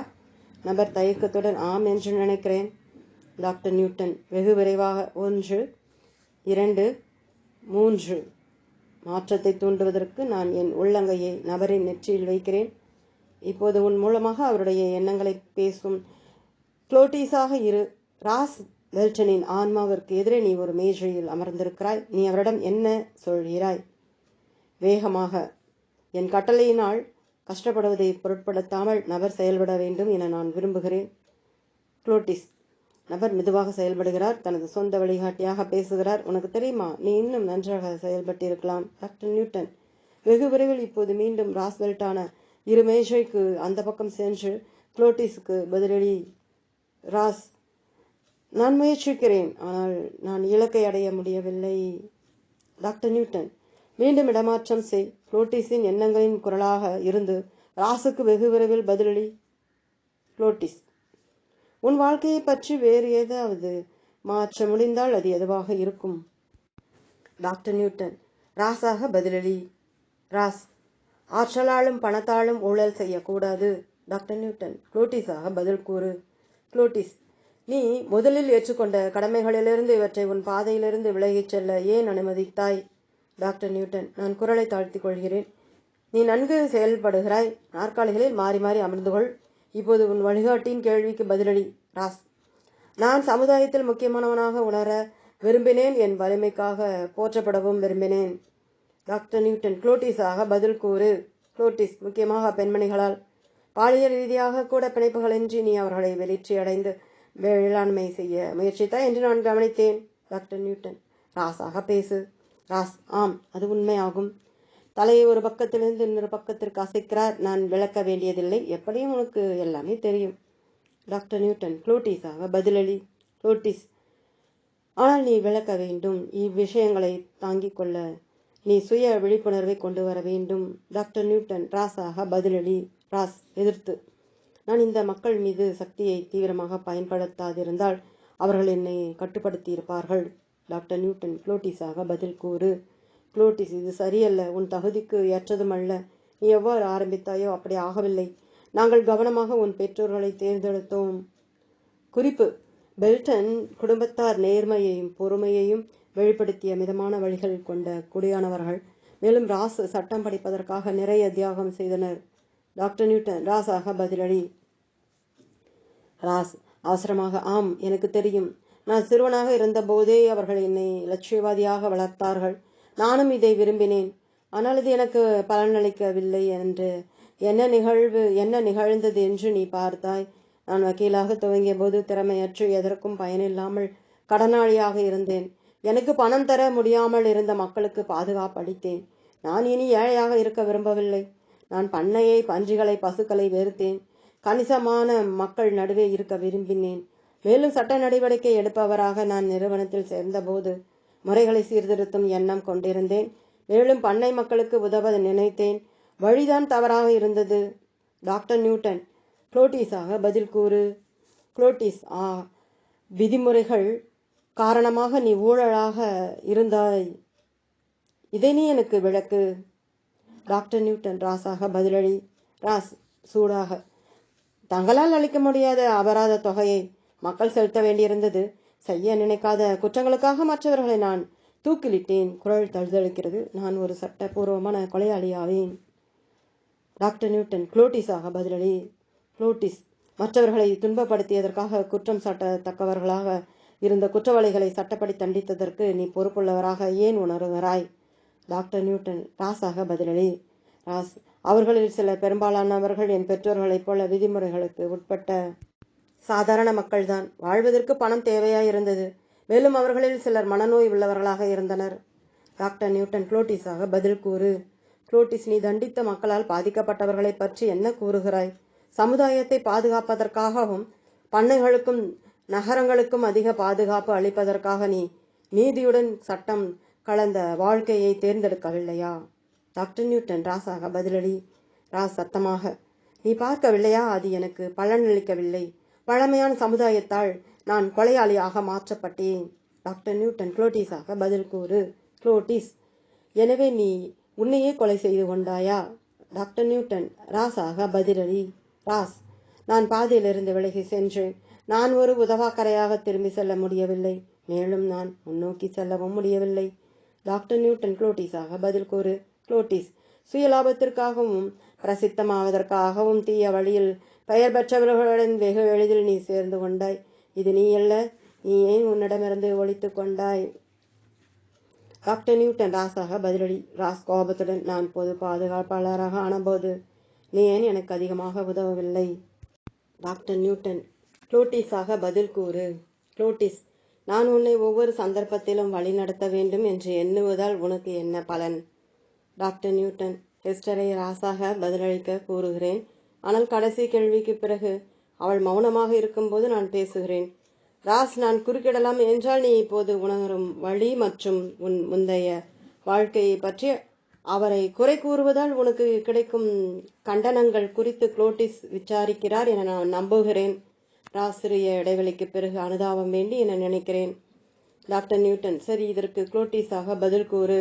நபர் தயக்கத்துடன்: ஆம் என்று நினைக்கிறேன். டாக்டர் நியூட்டன் வெகு விரைவாக: 1, 2, 3. மாற்றத்தை தூண்டுவதற்கு நான் என் உள்ளங்கையை நபரின் நெற்றியில் வைக்கிறேன். இப்போது உன் மூலமாக அவருடைய எண்ணங்களை பேசும் குளோட்டிஸாக இரு. ராஸ் பெல்டனின் ஆன்மாவிற்கு எதிரே நீ ஒரு மேஜையில் அமர்ந்திருக்கிறாய். நீ அவரிடம் என்ன சொல்கிறாய்? வேகமாக, என் கட்டளையினால் கஷ்டப்படுவதை பொருட்படுத்தாமல் நபர் செயல்பட வேண்டும் என நான் விரும்புகிறேன். குளோட்டிஸ்: நபர் மெதுவாக செயல்படுகிறார். தனது சொந்த வழிகாட்டியாக பேசுகிறார். உனக்கு தெரியுமா, நீ இன்னும் நன்றாக செயல்பட்டிருக்கலாம். டாக்டர் நியூட்டன் வெகு விரைவில் இப்போது மீண்டும் ராஸ்வெல்ட்டான இரு மேஜைக்கு அந்த பக்கம் சென்று குளோட்டிஸுக்கு பதிலளி. ராஸ்: நான் முயற்சிக்கிறேன், ஆனால் நான் இலக்கை அடைய முடியவில்லை. டாக்டர் நியூட்டன் மீண்டும் இடமாற்றம் செய். குளோட்டிஸின் எண்ணங்களின் குரலாக இருந்து ராஸுக்கு வெகு விரைவில் பதிலளி. குளோட்டிஸ்: உன் வாழ்க்கையை பற்றி வேறு ஏதாவது மாற்ற முடிந்தால் அது எதுவாக இருக்கும்? Doctor Newton ராஸாக பதிலளி. ராஸ்: ஆற்றலாலும் பணத்தாலும் ஊழல் செய்யக்கூடாது. டாக்டர் நியூட்டன் குளோட்டிஸாக பதில் கூறு. குளோட்டிஸ்: நீ முதலில் ஏற்றுக்கொண்ட கடமைகளிலிருந்து இவற்றை உன் பாதையிலிருந்து விலகிச் செல்ல ஏன் அனுமதித்தாய்? டாக்டர் நியூட்டன் நான் குரலை தாழ்த்திக் கொள்கிறேன். நீ நன்கு செயல்படுகிறாய். நாற்காலிகளில் மாறி மாறி அமர்ந்து கொள். இப்போது உன் வழிகாட்டியின் கேள்விக்கு பதிலளி. ராஸ்: நான் சமுதாயத்தில் முக்கியமானவனாக உணர விரும்பினேன். என் வலிமைக்காக போற்றப்படவும் விரும்பினேன். டாக்டர் நியூட்டன் குளோட்டிஸாக பதில் கூறு. குளோட்டிஸ்: முக்கியமாக பெண்மணிகளால் பாலியல் ரீதியாக கூட பிணைப்புகளின்றி நீ அவர்களை வெளிற்றியடைந்து வேளாண்மை செய்ய முயற்சித்தாய் என்று நான் கவனித்தேன். டாக்டர் நியூட்டன் ராஸாக பேசு. ராஸ்: ஆம், அது உண்மையாகும். தலையை ஒரு பக்கத்திலிருந்து இன்னொரு பக்கத்திற்கு அசைக்கிறார். நான் விளக்க வேண்டியதில்லை, எப்படியும் உனக்கு எல்லாமே தெரியும். Doctor Newton குளோட்டிஸாக பதிலளி. குளோட்டிஸ்: ஆனால் நீ விளக்க வேண்டும். இவ்விஷயங்களை தாங்கிக் கொள்ள நீ சுய விழிப்புணர்வை கொண்டு வர வேண்டும். Doctor Newton ராஸாக பதிலளி. ராஸ் எதிர்த்து: நான் இந்த மக்கள் மீது சக்தியை தீவிரமாக பயன்படுத்தாதிருந்தால் அவர்கள் என்னை கட்டுப்படுத்தி இருப்பார்கள். டாக்டர் நியூட்டன் குளோட்டிஸாக பதில் கூறு. குளோட்டிஸ்: இது சரியல்ல, உன் தகுதிக்கு ஏற்றதுமல்ல. நீ எவ்வாறு ஆரம்பித்தாயோ அப்படி ஆகவில்லை. நாங்கள் கவனமாக உன் பெற்றோர்களை தேர்ந்தெடுத்தோம். குறிப்பு: பெல்டன் குடும்பத்தார் நேர்மையையும் பொறுமையையும் வெளிப்படுத்திய மிதமான வழிகள் கொண்ட குடியானவர்கள். மேலும் ராஸ் சட்டம் படிப்பதற்காக நிறைய தியாகம் செய்தனர். Doctor Newton ராஸாக பதிலளி. ராஸ் அவசரமாக: ஆம், எனக்கு தெரியும். நான் சிறுவனாக இருந்தபோதே அவர்கள் என்னை லட்சியவாதியாக வளர்த்தார்கள். நானும் இதை விரும்பினேன். ஆனால் இது எனக்கு பலனளிக்கவில்லை. என்று என்ன நிகழ்ந்தது என்று நீ பார்த்தாய். நான் வக்கீலாக துவங்கிய போது திறமையற்று எதற்கும் பயனில்லாமல் கடனாளியாக இருந்தேன். எனக்கு பணம் தர முடியாமல் இருந்த மக்களுக்கு பாதுகாப்பு அளித்தேன். நான் இனி ஏழையாக இருக்க விரும்பவில்லை. நான் பண்ணையை, பன்றிகளை, பசுக்களை வெறுத்தேன். கணிசமான மக்கள் நடுவே இருக்க விரும்பினேன். மேலும் சட்ட நடவடிக்கை எடுப்பவராக நான் நிறுவனத்தில் சேர்ந்தபோது முறைகளை சீர்திருத்தும் எண்ணம் கொண்டிருந்தேன். மேலும் பண்ணை மக்களுக்கு உதவ நினைத்தேன். வழிதான் தவறாக இருந்தது. டாக்டர் நியூட்டன் குளோட்டிஸாக பதில் கூறு. குளோட்டிஸ். விதிமுறைகள் காரணமாக நீ ஊழலாக இருந்தாய். இதை நீ எனக்கு விளக்கு. Doctor Newton ராஸாக பதிலளி. ராஸ் சூடாக, தங்களால் அளிக்க முடியாத அபராத தொகையை மக்கள் செலுத்த வேண்டியிருந்தது. செய்ய நினைக்காத குற்றங்களுக்காக மற்றவர்களை நான் தூக்கிலிட்டேன். குரல் தழுதழுக்கிறது. நான் ஒரு சட்டபூர்வமான கொலையாளியாவேன். Doctor Newton குளோட்டிஸாக பதிலளி. குளோட்டிஸ், மற்றவர்களை துன்பப்படுத்தியதற்காக குற்றம் சாட்டத்தக்கவர்களாக இருந்த குற்றவாளிகளை சட்டப்படி தண்டித்ததற்கு நீ பொறுப்புள்ளவராக ஏன் உணர்கிறாய்? Doctor Newton ராஸாக பதிலளி. ராஸ், அவர்களில் சில, பெரும்பாலானவர்கள் என் பெற்றோர்களைப் போல விதிமுறைகளுக்கு உட்பட்ட சாதாரண மக்கள்தான். வாழ்வதற்கு பணம் தேவையாயிருந்தது. மேலும் அவர்களில் சிலர் மனநோய் உள்ளவர்களாக இருந்தனர். டாக்டர் நியூட்டன் குளோட்டிஸாக பதில் கூறு. குளோட்டிஸ், நீ தண்டித்த மக்களால் பாதிக்கப்பட்டவர்களை பற்றி என்ன கூறுகிறாய்? சமுதாயத்தை பாதுகாப்பதற்காகவும் பண்ணைகளுக்கும் நகரங்களுக்கும் அதிக பாதுகாப்பு அளிப்பதற்காக நீ நீதியுடன் சட்டம் கலந்த வாழ்க்கையை தேர்ந்தெடுக்கவில்லையா? Doctor Newton ராஸாக பதிலளி. ராஸ் சத்தமாக, நீ பார்க்கவில்லையா? அது எனக்கு பலனளிக்கவில்லை. பழமையான சமுதாயத்தால் நான் கொலையாளியாக மாற்றப்பட்டேன். டாக்டர் நியூட்டன் குளோட்டிஸாக பதில் கூறு. குளோட்டிஸ், எனவே நீ உன்னையே கொலை செய்து கொண்டாயா? Doctor Newton ராஸாக பதிலளி. ராஸ், நான் பாதையிலிருந்து விலகி சென்றேன். நான் ஒரு உதவாக்கரையாக திரும்பி செல்ல முடியவில்லை. மேலும் நான் முன்னோக்கி செல்லவும் முடியவில்லை. டாக்டர் நியூட்டன் குளோட்டிஸாக பதில் கூறு. குளோட்டிஸ், சுயலாபத்திற்காகவும் பிரசித்தமாவதற்காகவும் தீய வழியில் பெயர் பெற்றவர்களுடன் வெகு எளிதில் நீ சேர்ந்து கொண்டாய். இது நீ அல்ல. நீ ஏன் உன்னிடமிருந்து ஒழித்து கொண்டாய்? Doctor Newton ராஸாக பதிலளி. ராஸ் கோபத்துடன், நான் பொது பாதுகாப்பாளராக ஆனபோது நீ ஏன் எனக்கு அதிகமாக உதவவில்லை? டாக்டர் நியூட்டன் குளோட்டிஸாக பதில் கூறு. குளோட்டிஸ், நான் உன்னை ஒவ்வொரு சந்தர்ப்பத்திலும் வழிநடத்த வேண்டும் என்று எண்ணுவதால் உனக்கு என்ன பலன்? டாக்டர் நியூட்டன் ஹெஸ்டரை ராஸாக பதிலளிக்க கூறுகிறேன். ஆனால் கடைசி கேள்விக்கு பிறகு அவள் மௌனமாக இருக்கும்போது நான் பேசுகிறேன். ராஸ், நான் குறுக்கிடலாம் என்றால் நீ இப்போது உணரும் வழி மற்றும் உன் முந்தைய வாழ்க்கையை பற்றி அவரை குறை கூறுவதால் உனக்கு கிடைக்கும் கண்டனங்கள் குறித்து குளோட்டிஸ் விசாரிக்கிறார் என நான் நம்புகிறேன். ராஸ் சிறிய இடைவெளிக்கு பிறகு அனுதாபம் வேண்டி என நினைக்கிறேன். டாக்டர் நியூட்டன், சரி, இதற்கு குளோட்டிஸாக பதில் கூறு.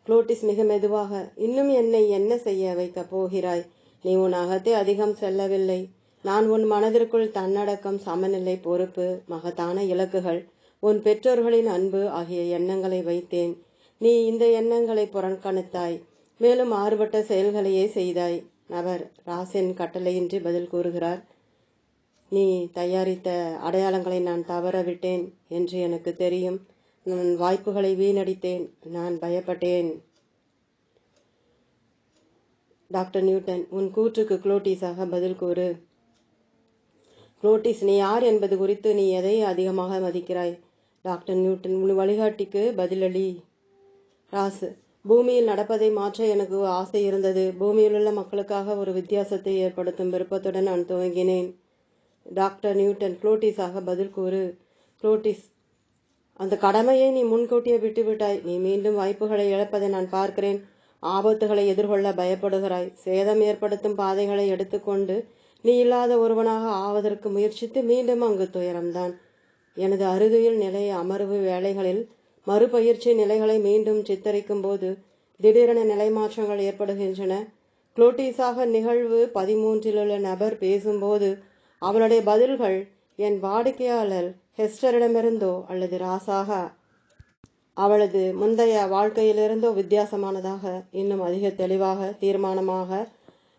குளோட்டிஸ் மிக மெதுவாக, இன்னும் என்னை என்ன செய்ய வைக்கப் போகிறாய்? நீ உன் அகத்தை அதிகம் செல்லவில்லை. நான் உன் மனதிற்குள் தன்னடக்கம், சமநிலை, பொறுப்பு, மகத்தான இலக்குகள், உன் பெற்றோர்களின் அன்பு ஆகிய எண்ணங்களை வைத்தேன். நீ இந்த எண்ணங்களை புறக்கணித்தாய். மேலும் மாறுபட்ட செயல்களையே செய்தாய். நபர் ராஸின் கட்டளையின்றி பதில் கூறுகிறார். நீ தயாரித்த அடையாளங்களை நான் தவறவிட்டேன் என்று எனக்கு தெரியும். நான் வாய்ப்புகளை வீணடித்தேன். நான் பயப்பட்டேன். டாக்டர் நியூட்டன், உன் கூற்றுக்கு குளோட்டிஸாக பதில் கூறு. குளோட்டிஸ், நீ யார் என்பது குறித்து நீ எதை அதிகமாக மதிக்கிறாய்? டாக்டர் நியூட்டன், உன் வழிகாட்டிக்கு பதிலளி. ராஸ், பூமியில் நடப்பதை மாற்ற எனக்கு ஆசை இருந்தது. பூமியிலுள்ள மக்களுக்காக ஒரு வித்தியாசத்தை ஏற்படுத்தும் விருப்பத்துடன் நான் துவங்கினேன். டாக்டர் நியூட்டன் குளோட்டிஸாக பதில் கூறு. குளோட்டிஸ், அந்த கடமையை நீ முன்கூட்டியே விட்டுவிட்டாய். நீ மீண்டும் வாய்ப்புகளை இழப்பதை நான் பார்க்கிறேன். ஆபத்துகளை எதிர்கொள்ள பயப்படுகிறாய். சேதம் ஏற்படுத்தும் பாதைகளை எடுத்துக்கொண்டு நீ இல்லாத ஒருவனாக ஆவதற்கு முயற்சித்து மீண்டும் அங்கு துயரம்தான். எனது அறுதியில் நிலை அமர்வு வேலைகளில் மறுபயிற்சி நிலைகளை மீண்டும் சித்தரிக்கும் போது திடீரென நிலை மாற்றங்கள் ஏற்படுகின்றன. குளோட்டிஸாக நிகழ்வு 13 நபர் பேசும்போது அவளுடைய பதில்கள் என் வாடிக்கையாளர் ஹெஸ்டரிடமிருந்தோ அல்லது ராஸாக அவளது முந்தைய வாழ்க்கையிலிருந்தோ வித்தியாசமானதாக, இன்னும் அதிக தெளிவாக, தீர்மானமாக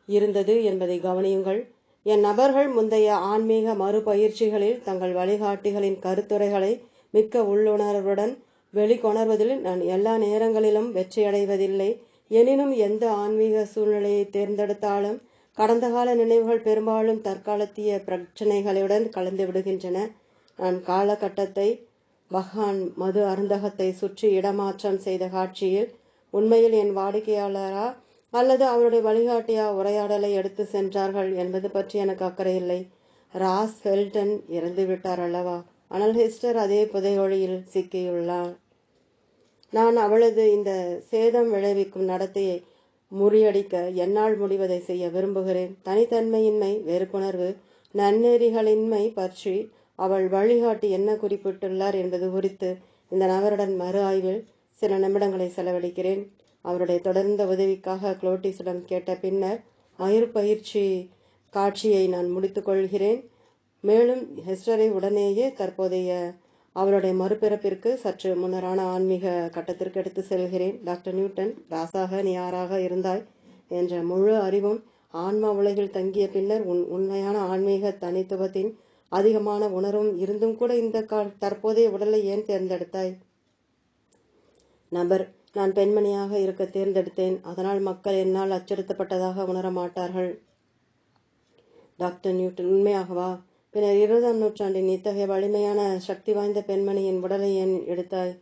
இருந்தது என்பதை கவனியுங்கள். என் நபர்கள் முந்தைய ஆன்மீக மறுபயிற்சிகளில் தங்கள் வழிகாட்டிகளின் கருத்துரைகளை மிக்க உள்ளுணர்வுடன் வெளிக்கொணர்வதில் நான் எல்லா நேரங்களிலும் வெற்றியடைவதில்லை. எனினும் எந்த ஆன்மீக சூழ்நிலையை தேர்ந்தெடுத்தாலும் கடந்த கால நினைவுகள் பெரும்பாலும் தற்காலத்திய பிரச்சனைகளுடன் கலந்து விடுகின்றன. நான் காலகட்டத்தை பஹான் மது அருந்தகத்தை சுற்றி இடமாற்றம் செய்த காட்சியில் உண்மையில் என் வாடிக்கையாளரா அல்லது அவருடைய வழிகாட்டியா உரையாடலை எடுத்து சென்றார்கள் என்பது பற்றி எனக்கு அக்கறை இல்லை. ராஸ் ஃபெல்டன் இறந்து விட்டார் அல்லவா? ஆனால் ஹெஸ்டர் அதே புதையொழியில் சிக்கியுள்ளார். நான் அவளது இந்த சேதம் விளைவிக்கும் நடத்தையை முறியடிக்க என்னால் முடிவதை செய்ய விரும்புகிறேன். தனித்தன்மையின்மை, வெறுப்புணர்வு, நன்னெறிகளின்மை பற்றி அவள் வழிகாட்டி என்ன குறிப்பிட்டுள்ளார் என்பது குறித்து இந்த நபருடன் மறு ஆய்வில் சில நிமிடங்களை செலவழிக்கிறேன். அவருடைய தொடர்ந்த உதவிக்காக குளோட்டிஸிடம் கேட்ட பின்னர் மயிர்பயிற்சி காட்சியை நான் முடித்துக் கொள்கிறேன். மேலும் ஹெஸ்டரை உடனேயே தற்போதைய அவருடைய மறுபிறப்பிற்கு சற்று முன்னரான ஆன்மீக கட்டத்திற்கு எடுத்து செல்கிறேன். டாக்டர் நியூட்டன், ராசாக நீ யாராக இருந்தாய் என்ற முழு அறிவும் ஆன்மா உலகில் தங்கிய பின்னர் உன் உண்மையான ஆன்மீக தனித்துவத்தின் அதிகமான உணர்வும் இருந்தும் கூட இந்த தற்போதைய உடலை ஏன் தேர்ந்தெடுத்தாய்? நபர், நான் பெண்மணியாக இருக்க தேர்ந்தெடுத்தேன். அதனால் மக்கள் என்னால் அச்சுறுத்தப்பட்டதாக உணர மாட்டார்கள். டாக்டர் நியூட்டன், உண்மையாகவா? பின்னர் 20ஆம் நூற்றாண்டின் இத்தகைய வலிமையான சக்தி வாய்ந்த பெண்மணியின் உடலை ஏன் எடுத்தாய்?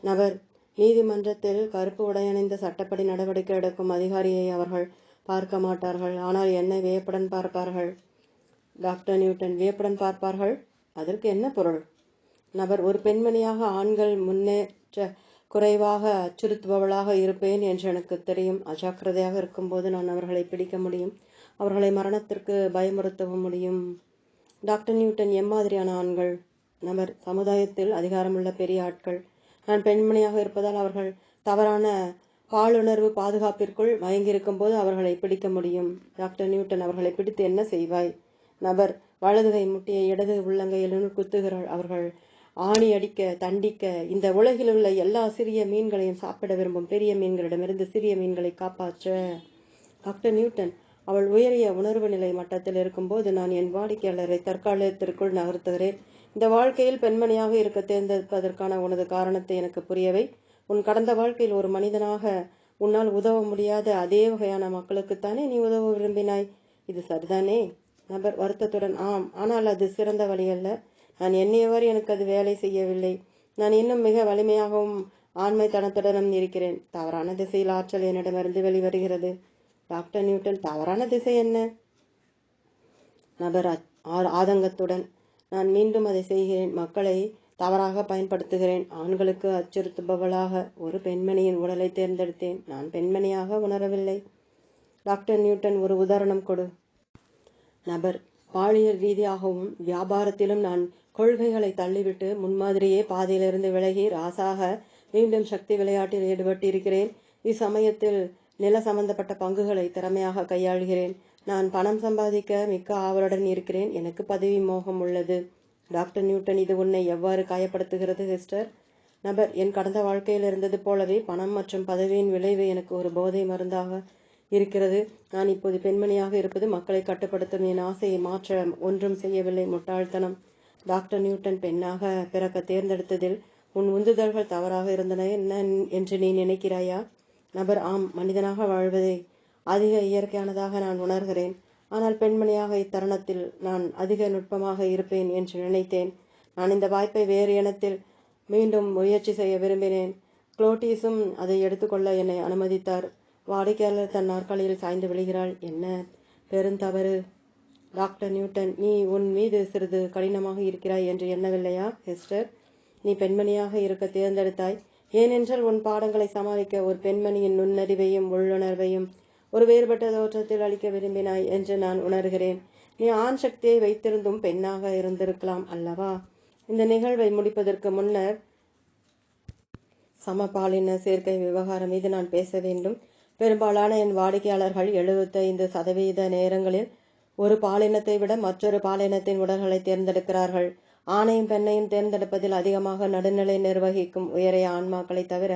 நபர், நீதிமன்றத்தில் கருப்பு உடையணிந்த சட்டப்படி நடவடிக்கை எடுக்கும் அதிகாரியை அவர்கள் பார்க்க மாட்டார்கள், ஆனால் என்னை வியப்புடன் பார்ப்பார்கள். டாக்டர் நியூட்டன், வியப்புடன் பார்ப்பார்கள்? அதற்கு என்ன பொருள்? நபர், ஒரு பெண்மணியாக ஆண்கள் முன்னேற்ற குறைவாக அச்சுறுத்துபவளாக இருப்பேன் என்று எனக்கு தெரியும். அஜாக்கிரதையாக இருக்கும்போது நான் அவர்களை பிடிக்க முடியும், அவர்களை மரணத்திற்கு பயமுறுத்தவும் முடியும். டாக்டர் நியூட்டன், எம்மாதிரியான ஆண்கள்? நபர், சமுதாயத்தில் அதிகாரமுள்ள பெரிய ஆட்கள். நான் பெண்மணியாக இருப்பதால் அவர்கள் தவறான பாலுணர்வு பாதுகாப்பிற்குள் மயங்கியிருக்கும் போது அவர்களை பிடிக்க முடியும். டாக்டர் நியூட்டன், அவர்களை பிடித்து என்ன செய்வாய்? நபர், வலதுகை முட்டியை இடது உள்ளங்கையில் குத்துகிறாள். அவர்கள் ஆணி அடிக்க, தண்டிக்க, இந்த உலகில் உள்ள எல்லா சிறிய மீன்களையும் சாப்பிட விரும்பும் பெரிய மீன்களிடமிருந்து சிறிய மீன்களை காப்பாற்ற. டாக்டர் நியூட்டன், அவள் உயரிய உணர்வு நிலை மட்டத்தில் இருக்கும்போது நான் என் வாடிக்கையாளரை தற்காலத்திற்குள் நகர்த்துகிறேன். இந்த வாழ்க்கையில் பெண்மணியாக இருக்க தேர்ந்தெடுப்பதற்கான உனது காரணத்தை எனக்கு புரியவை. உன் கடந்த வாழ்க்கையில் ஒரு மனிதனாக உன்னால் உதவ முடியாத அதே வகையான மக்களுக்குத்தானே நீ உதவ விரும்பினாய். இது சரிதானே? நபர், வருத்தத்துடன், ஆம், ஆனால் அது சிறந்த வழி அல்ல. நான் எண்ணியவாறு எனக்கு அது வேலை செய்யவில்லை. நான் இன்னும் மிக வலிமையாகவும் ஆண்மைத்தனத்துடனும் இருக்கிறேன். தவறான திசையில் ஆற்றல் என்னிடமிருந்து வெளிவருகிறது. டாக்டர் நியூட்டன், தவறான திசை என்ன? நபர் ஆதங்கத்துடன், நான் மீண்டும் அதை செய்கிறேன். மக்களை தவறாக பயன்படுத்துகிறேன். ஆண்களுக்கு அச்சுறுத்துபவளாக ஒரு பெண்மணியின் உடலை தேர்ந்தெடுத்தேன். நான் பெண்மணியாக உணரவில்லை. டாக்டர் நியூட்டன், ஒரு உதாரணம் கொடு. நபர், பாலியல் ரீதியாகவும் வியாபாரத்திலும் நான் கொள்கைகளை தள்ளிவிட்டு முன்மாதிரியே பாதையிலிருந்து விலகி ராசாக மீண்டும் சக்தி விளையாட்டில் ஈடுபட்டிருக்கிறேன். இச்சமயத்தில் நில சம்பந்தப்பட்ட பங்குகளை திறமையாக கையாளுகிறேன். நான் பணம் சம்பாதிக்க மிக்க ஆவலுடன் இருக்கிறேன். எனக்கு பதவி மோகம் உள்ளது. டாக்டர் நியூட்டன், இது உன்னை எவ்வாறு காயப்படுத்துகிறது ஹெஸ்டர்? நபர், என் கடந்த வாழ்க்கையில் இருந்தது போலவே பணம் மற்றும் பதவியின் விளைவு எனக்கு ஒரு போதை மருந்தாக இருக்கிறது. நான் இப்போது பெண்மணியாக இருப்பது மக்களை கட்டுப்படுத்தும் என் ஆசையை மாற்ற ஒன்றும் செய்யவில்லை. முட்டாள்தனம். டாக்டர் நியூட்டன், பெண்ணாக பிறக்க தேர்ந்தெடுத்ததில் உன் உந்துதல்கள் தவறாக இருந்தன என்ன என்று நீ நினைக்கிறாயா? நபர், ஆம், மனிதனாக வாழ்வதை அதிக இயற்கையானதாக நான் உணர்கிறேன். ஆனால் பெண்மணியாக இத்தருணத்தில் நான் அதிக நுட்பமாக இருப்பேன் என்று நினைத்தேன். நான் இந்த வாய்ப்பை வேறு இனத்தில் மீண்டும் முயற்சி செய்ய விரும்பினேன். குளோட்டிஸும் அதை எடுத்துக்கொள்ள என்னை அனுமதித்தார். வாடிக்கையாளர் தன் நாற்காலியில் சாய்ந்து விழுகிறாள். என்ன பெருந்தவறு! டாக்டர் நியூட்டன், நீ உன் மீது சிறிது கடினமாக இருக்கிறாய் என்று எண்ணவில்லையா ஹெஸ்டர்? நீ பெண்மணியாக இருக்க தேர்ந்தெடுத்தாய். ஏனென்றால் உன் பாடங்களை சமாளிக்க ஒரு பெண்மணியின் நுண்ணறிவையும் உள்ளுணர்வையும் ஒரு வேறுபட்ட தோற்றத்தில் அளிக்க விரும்பினாய் என்று நான் உணர்கிறேன். நீ ஆண் சக்தியை வைத்திருந்தும் பெண்ணாக இருந்திருக்கலாம் அல்லவா? இந்த நிகழ்வை முடிப்பதற்கு முன்னர் சமபாலின சேர்க்கை விவகாரம் மீது நான் பேச வேண்டும். பெரும்பாலான என் வாடிக்கையாளர்கள் 75% நேரங்களில் ஒரு பாலினத்தை விட மற்றொரு பாலினத்தின் உடல்களை தேர்ந்தெடுக்கிறார்கள். ஆணையும் பெண்ணையும் தேர்ந்தெடுப்பதில் அதிகமாக நடுநிலை நிர்வகிக்கும் உயரிய ஆன்மாக்களை தவிர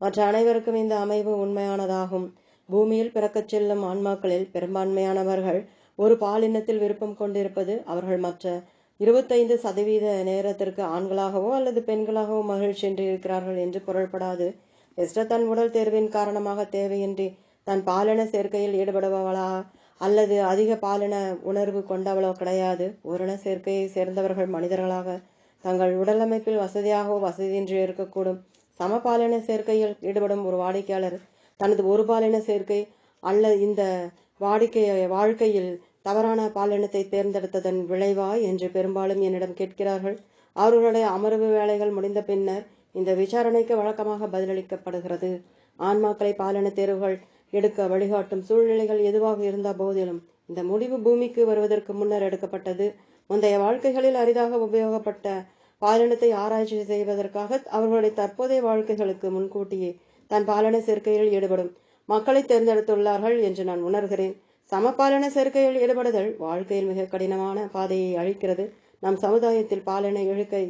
மற்ற அனைவருக்கும் இந்த அமைவு உண்மையானதாகும். பூமியில் பிறக்கச் செல்லும் ஆன்மாக்களில் பெரும்பான்மையானவர்கள் ஒரு பாலினத்தில் விருப்பம் கொண்டிருப்பது அவர்கள் மற்ற 25% நேரத்திற்கு ஆண்களாகவோ அல்லது பெண்களாகவோ மகிழ்ச்சியின்றி இருக்கிறார்கள் என்று பொருள்படாது. எஸ்டர் தன் உடல் தேர்வின் காரணமாக தேவையின்றி தன் பாலின சேர்க்கையில் ஈடுபடுபவளா அல்லது அதிக பாலின உணர்வு கொண்டவளோ கிடையாது. ஓரின சேர்க்கையை சேர்ந்தவர்கள் மனிதர்களாக தங்கள் உடலமைப்பில் வசதியாகவோ வசதியின்றி இருக்கக்கூடும். சமபாலின சேர்க்கையில் ஈடுபடும் ஒரு வாடிக்கையாளர் தனது ஒரு பாலின சேர்க்கை அல்ல இந்த வாழ்க்கையில் தவறான பாலினத்தை தேர்ந்தெடுத்ததன் விளைவா என்று பெரும்பாலும் என்னிடம் கேட்கிறார்கள். அவர்களுடைய அமர்வு வேலைகள் முடிந்த பின்னர் இந்த விசாரணைக்கு வழக்கமாக பதிலளிக்கப்படுகிறது. ஆன்மாக்களை பாலின தேர்வுகள் எடுக்க வழிகாட்டும் சூழ்நிலைகள் எதுவாக இருந்த போதிலும் இந்த முடிவு பூமிக்கு வருவதற்கு முன்னர் எடுக்கப்பட்டது. முந்தைய வாழ்க்கைகளில் அரிதாக உபயோகப்பட்ட பாலினத்தை ஆராய்ச்சி செய்வதற்காக அவர்களுடைய தற்போதைய வாழ்க்கைகளுக்கு முன்கூட்டியே தன் பாலின சேர்க்கையில் ஈடுபடும் மக்களை தேர்ந்தெடுத்துள்ளார்கள் என்று நான் உணர்கிறேன். சமபாலின சேர்க்கையில் ஈடுபடுதல் வாழ்க்கையில் மிக கடினமான பாதையை அழிக்கிறது. நம் சமுதாயத்தில் பாலின இழுக்கை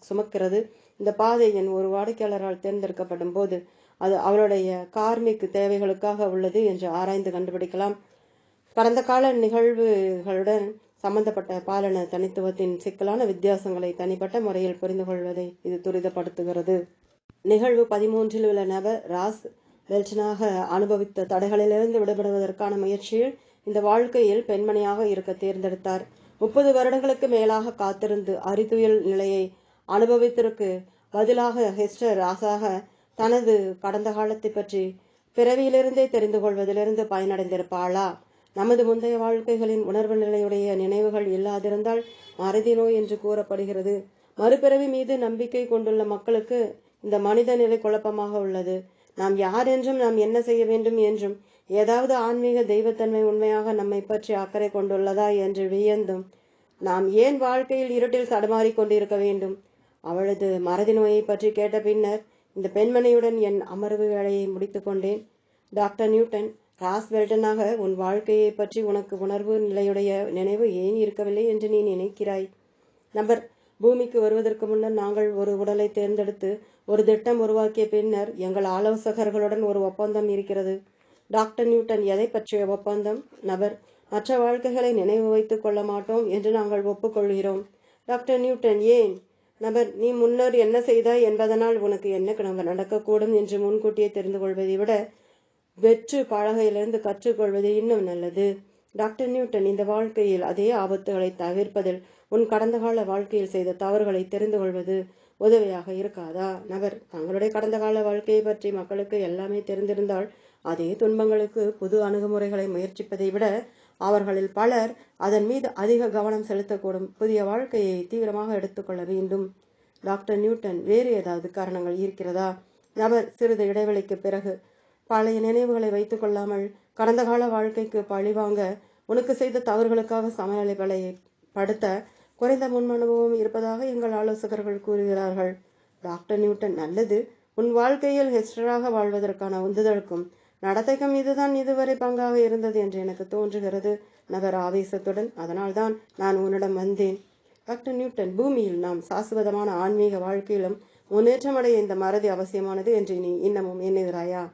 சுமக்கிறது. இந்த பாதை என் ஒரு வாடிக்கையாளரால் தேர்ந்தெடுக்கப்படும் போது அது அவருடைய கார்மிக் தேவைகளுக்காக உள்ளது என்று ஆராய்ந்து கண்டுபிடிக்கலாம். கடந்த கால நிகழ்வுகளுடன் சம்பந்தப்பட்ட பாலின தனித்துவத்தின் சிக்கலான வித்தியாசங்களை தனிப்பட்ட முறையில் புரிந்து கொள்வதை இது துரிதப்படுத்துகிறது. நிகழ்வு 13 உள்ள நபர் ராஸ் பெல்டனாக அனுபவித்த தடைகளிலிருந்து விடுபடுவதற்கான முயற்சியில் இந்த வாழ்க்கையில் பெண்மணியாக இருக்க தேர்ந்தெடுத்தார். 30 வருடங்களுக்கு மேலாக காத்திருந்து அரிதுயில் நிலையை அனுபவித்திற்கு பதிலாக ஹெஸ்டர் ராசாக தனது கடந்த காலத்தை பற்றி பிறவியிலிருந்தே தெரிந்து கொள்வதிலிருந்து பயனடைந்திருப்பாளா? நமது முந்தைய வாழ்க்கைகளின் உணர்வு நிலையுடைய நினைவுகள் இல்லாதிருந்தால் மறதி நோய் என்று கூறப்படுகிறது. மறுபிறவி மீது நம்பிக்கை கொண்டுள்ள மக்களுக்கு இந்த மனித நிலை குழப்பமாக உள்ளது. நாம் யார் என்றும் நாம் என்ன செய்ய வேண்டும் என்றும் ஏதாவது ஆன்மீக தெய்வத்தன்மை உண்மையாக நம்மை பற்றி அக்கறை கொண்டுள்ளதா என்று வியந்தும் நாம் ஏன் வாழ்க்கையில் இருட்டில் தடுமாறி கொண்டிருக்க வேண்டும்? அவளது மறதி நோயை பற்றி கேட்ட பின்னர் இந்த பெண்மணியுடன் என் அமர்வு வேலையை முடித்து கொண்டேன். டாக்டர் நியூட்டன், ராஸ் பெல்டனாக உன் வாழ்க்கையை பற்றி உனக்கு உணர்வு நிலையுடைய நினைவு ஏன் இருக்கவில்லை என்று நீ நினைக்கிறாய்? நபர், பூமிக்கு வருவதற்கு முன்னர் நாங்கள் ஒரு உடலை தேர்ந்தெடுத்து ஒரு திட்டம் உருவாக்கிய பின்னர் எங்கள் ஆலோசகர்களுடன் ஒரு ஒப்பந்தம் இருக்கிறது. டாக்டர் நியூட்டன், எதை பற்றிய ஒப்பந்தம்? நபர், மற்ற வாழ்க்கைகளை நினைவு வைத்துக் கொள்ள மாட்டோம் என்று நாங்கள் ஒப்புக்கொள்கிறோம். டாக்டர் நியூட்டன், ஏன்? நபர், நீ முன்னர் என்ன செய்தாய் என்பதனால் உனக்கு என்ன நடக்கக்கூடும் என்று முன்கூட்டியே தெரிந்து கொள்வதை விட வெற்று பலகையிலிருந்து கற்றுக்கொள்வது இன்னும் நல்லது. டாக்டர் நியூட்டன், இந்த வாழ்க்கையில் அதே ஆபத்துகளை தவிர்ப்பதில் உன் கடந்த கால வாழ்க்கையில் செய்த தவறுகளை தெரிந்து கொள்வது உதவியாக இருக்காதா? நபர், தங்களுடைய கடந்த கால வாழ்க்கையை பற்றி மக்களுக்கு எல்லாமே தெரிந்திருந்தால் அதே துன்பங்களுக்கு புது அணுகுமுறைகளை முயற்சிப்பதை விட அவர்களில் பலர் அதன் மீது அதிக கவனம் செலுத்தக்கூடும். புதிய வாழ்க்கையை தீவிரமாக எடுத்துக்கொள்ள வேண்டும். டாக்டர் நியூட்டன், வேறு ஏதாவது காரணங்கள் இருக்கிறதா? நபர், சிறிது இடைவெளிக்கு பிறகு, பழைய நினைவுகளை வைத்துக் கொள்ளாமல் கடந்த கால வாழ்க்கைக்கு பழிவாங்க உனக்கு செய்த தவறுகளுக்காக சமநிலை படுத்த குறைந்த முன்னனுபவம் இருப்பதாக எங்கள் ஆலோசகர்கள் கூறுகிறார்கள். டாக்டர் நியூட்டன், நல்லது. உன் வாழ்க்கையில் ஹெஸ்டராக வாழ்வதற்கான உந்துதலுக்கும் நடத்தைக்கும் இதுதான் இதுவரை பங்காக இருந்தது என்று எனக்கு தோன்றுகிறது. நபர் ஆவேசத்துடன், அதனால்தான் நான் உன்னிடம் வந்தேன். டாக்டர் நியூட்டன், பூமியில் நாம் சாஸ்வதமான ஆன்மீக வாழ்க்கையிலும் முன்னேற்றமடைய இந்த மறதி அவசியமானது என்று நீ இன்னமும் எண்ணுகிறாயா?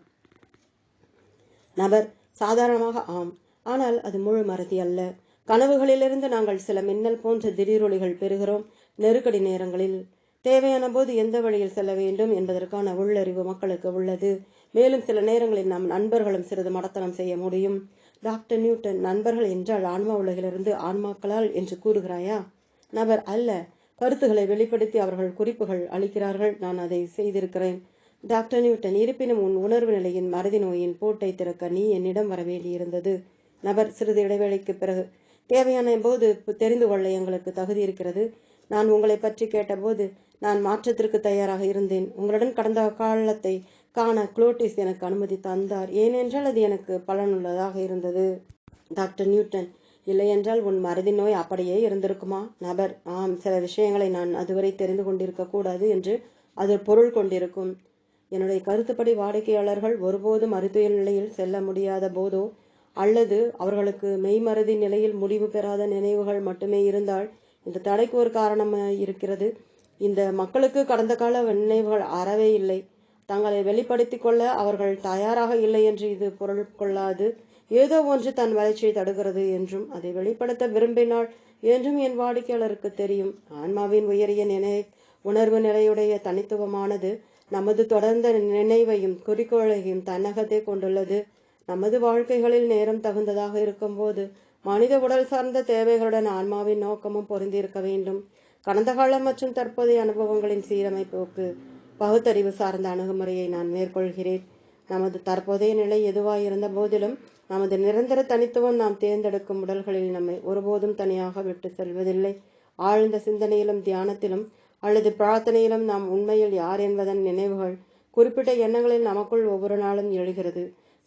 நபர், சாதாரணமாக ஆம். ஆனால் அது முழு மறதி அல்ல. கனவுகளிலிருந்து நாங்கள் சில மின்னல் போன்ற திடீரொலிகள் பெறுகிறோம். நெருக்கடி நேரங்களில் தேவையான போது எந்த வழியில் செல்ல வேண்டும் என்பதற்கான உள்ளறிவு மக்களுக்கு உள்ளது. மேலும் சில நேரங்களில் நம் நண்பர்களும் சிறிது மடத்தனம் செய்ய முடியும். டாக்டர் நியூட்டன், நண்பர்கள் என்றால் ஆன்மா உலகிலிருந்து ஆன்மாக்களால் என்று கூறுகிறாயா? நபர், அல்ல. கருத்துக்களை வெளிப்படுத்தி அவர்கள் குறிப்புகள் அளிக்கிறார்கள். நான் அதை செய்திருக்கிறேன். டாக்டர் நியூட்டன், இருப்பினும் உன் உணர்வு நிலையின் மறதி நோயின் பூட்டை திறக்க நீ என்னிடம் வர வேண்டியிருந்தது. நபர், சிறிது இடைவேளைக்கு பிறகு, தேவையான போது தெரிந்து கொள்ள எங்களுக்கு தகுதி இருக்கிறது. நான் உங்களை பற்றி கேட்டபோது நான் மாற்றத்திற்கு தயாராக இருந்தேன். உங்களுடன் கடந்த காலத்தை காண குளோட்டிஸ் எனக்கு அனுமதி தந்தார். ஏனென்றால் அது எனக்கு பலனுள்ளதாக இருந்தது. டாக்டர் நியூட்டன், இல்லையென்றால் உன் மறதி நோய் அப்படியே இருந்திருக்குமா? நபர், ஆம். சில விஷயங்களை நான் அதுவரை தெரிந்து கொண்டிருக்க கூடாது என்று அது பொருள் கொண்டிருக்கும். என்னுடைய கருத்துப்படி வாடிக்கையாளர்கள் ஒருபோதும் அறுதுயில் நிலையில் செல்ல முடியாத போதோ அல்லது அவர்களுக்கு மெய்மறதி நிலையில் முடிவு பெறாத நினைவுகள் மட்டுமே இருந்தால் இந்த தடைக்கு ஒரு காரணம் இருக்கிறது. இந்த மக்களுக்கு கடந்த கால நினைவுகள் அறவே இல்லை. தங்களை வெளிப்படுத்தி கொள்ள அவர்கள் தயாராக இல்லை என்று இது பொருள் கொள்ளாது. ஏதோ ஒன்று தன் வளர்ச்சியை தடுக்கிறது என்றும் அதை வெளிப்படுத்த விரும்பினாள் என்றும் என் வாடிக்கையாளருக்கு தெரியும். ஆன்மாவின் உயரிய உணர்வு நிலையுடைய தனித்துவமானது நமது தொடர்ந்த நினைவையும் குறிக்கோளையும் தன்னகத்தே கொண்டுள்ளது. நமது வாழ்க்கைகளில் நேரம் தகுந்ததாக இருக்கும் போது மனித உடல் சார்ந்த தேவைகளுடன் ஆன்மாவின் நோக்கமும் பொருந்திருக்க வேண்டும். கடந்த காலம் மற்றும் தற்போதைய அனுபவங்களின் சீரமைப்புக்கு பகுத்தறிவு சார்ந்த அணுகுமுறையை நான் மேற்கொள்கிறேன். நமது தற்போதைய நிலை எதுவாயிருந்த போதிலும் நமது நிரந்தர தனித்துவம் நாம் தேர்ந்தெடுக்கும் உடல்களில் நம்மை ஒருபோதும் தனியாக விட்டு செல்வதில்லை. ஆழ்ந்த சிந்தனையிலும் தியானத்திலும் அல்லது பிரார்த்தனையிலும் நாம் உண்மையில் யார் என்பதன் நினைவுகள் குறிப்பிட்ட எண்ணங்களில் நமக்குள் ஒவ்வொரு நாளும் எழுகிறது.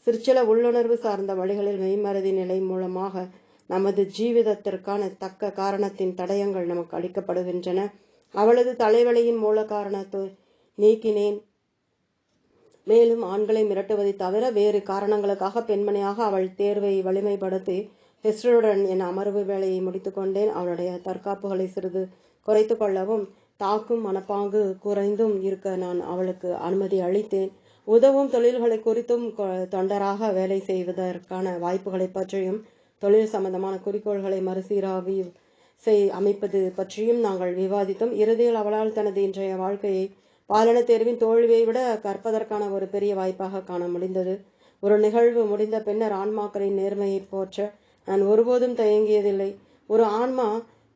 சிற்சில உள்ளுணர்வு சார்ந்த வழிகளில் மெய்மறதி நிலை மூலமாக நமது ஜீவிதத்திற்கான தக்க காரணத்தின் தடயங்கள் நமக்கு அளிக்கப்படுகின்றன. அவளது தலைவலியின் மூல காரணத்தை நீக்கினேன். மேலும் ஆண்களை மிரட்டுவதை தவிர வேறு காரணங்களுக்காக பெண்மணியாக அவள் தேர்வை வலிமைப்படுத்தி ஹெஸ்டருடன் என் அமர்வு வேலையை முடித்து கொண்டேன். அவளுடைய தற்காப்புகளை சிறிது குறைத்து கொள்ளவும் தாக்கும் மனப்பாங்கு குறைந்தும் இருக்க நான் அவளுக்கு அனுமதி அளித்தேன். உதவும் தொழில்களை குறித்தும் தொண்டராக வேலை செய்வதற்கான வாய்ப்புகளை பற்றியும் தொழில் சம்பந்தமான குறிக்கோள்களை மறுசீராவி அமைப்பது பற்றியும் நாங்கள் விவாதித்தோம். இறுதியில் அவளால் தனது இன்றைய வாழ்க்கையை பாலன தேர்வின் தோல்வியை விட கற்பதற்கான ஒரு பெரிய வாய்ப்பாக காண முடிந்தது. ஒரு நிகழ்வு முடிந்த பின்னர் ஆன்மாக்களின் நேர்மையை போற்ற நான் ஒருபோதும் தயங்கியதில்லை. ஒரு ஆன்மா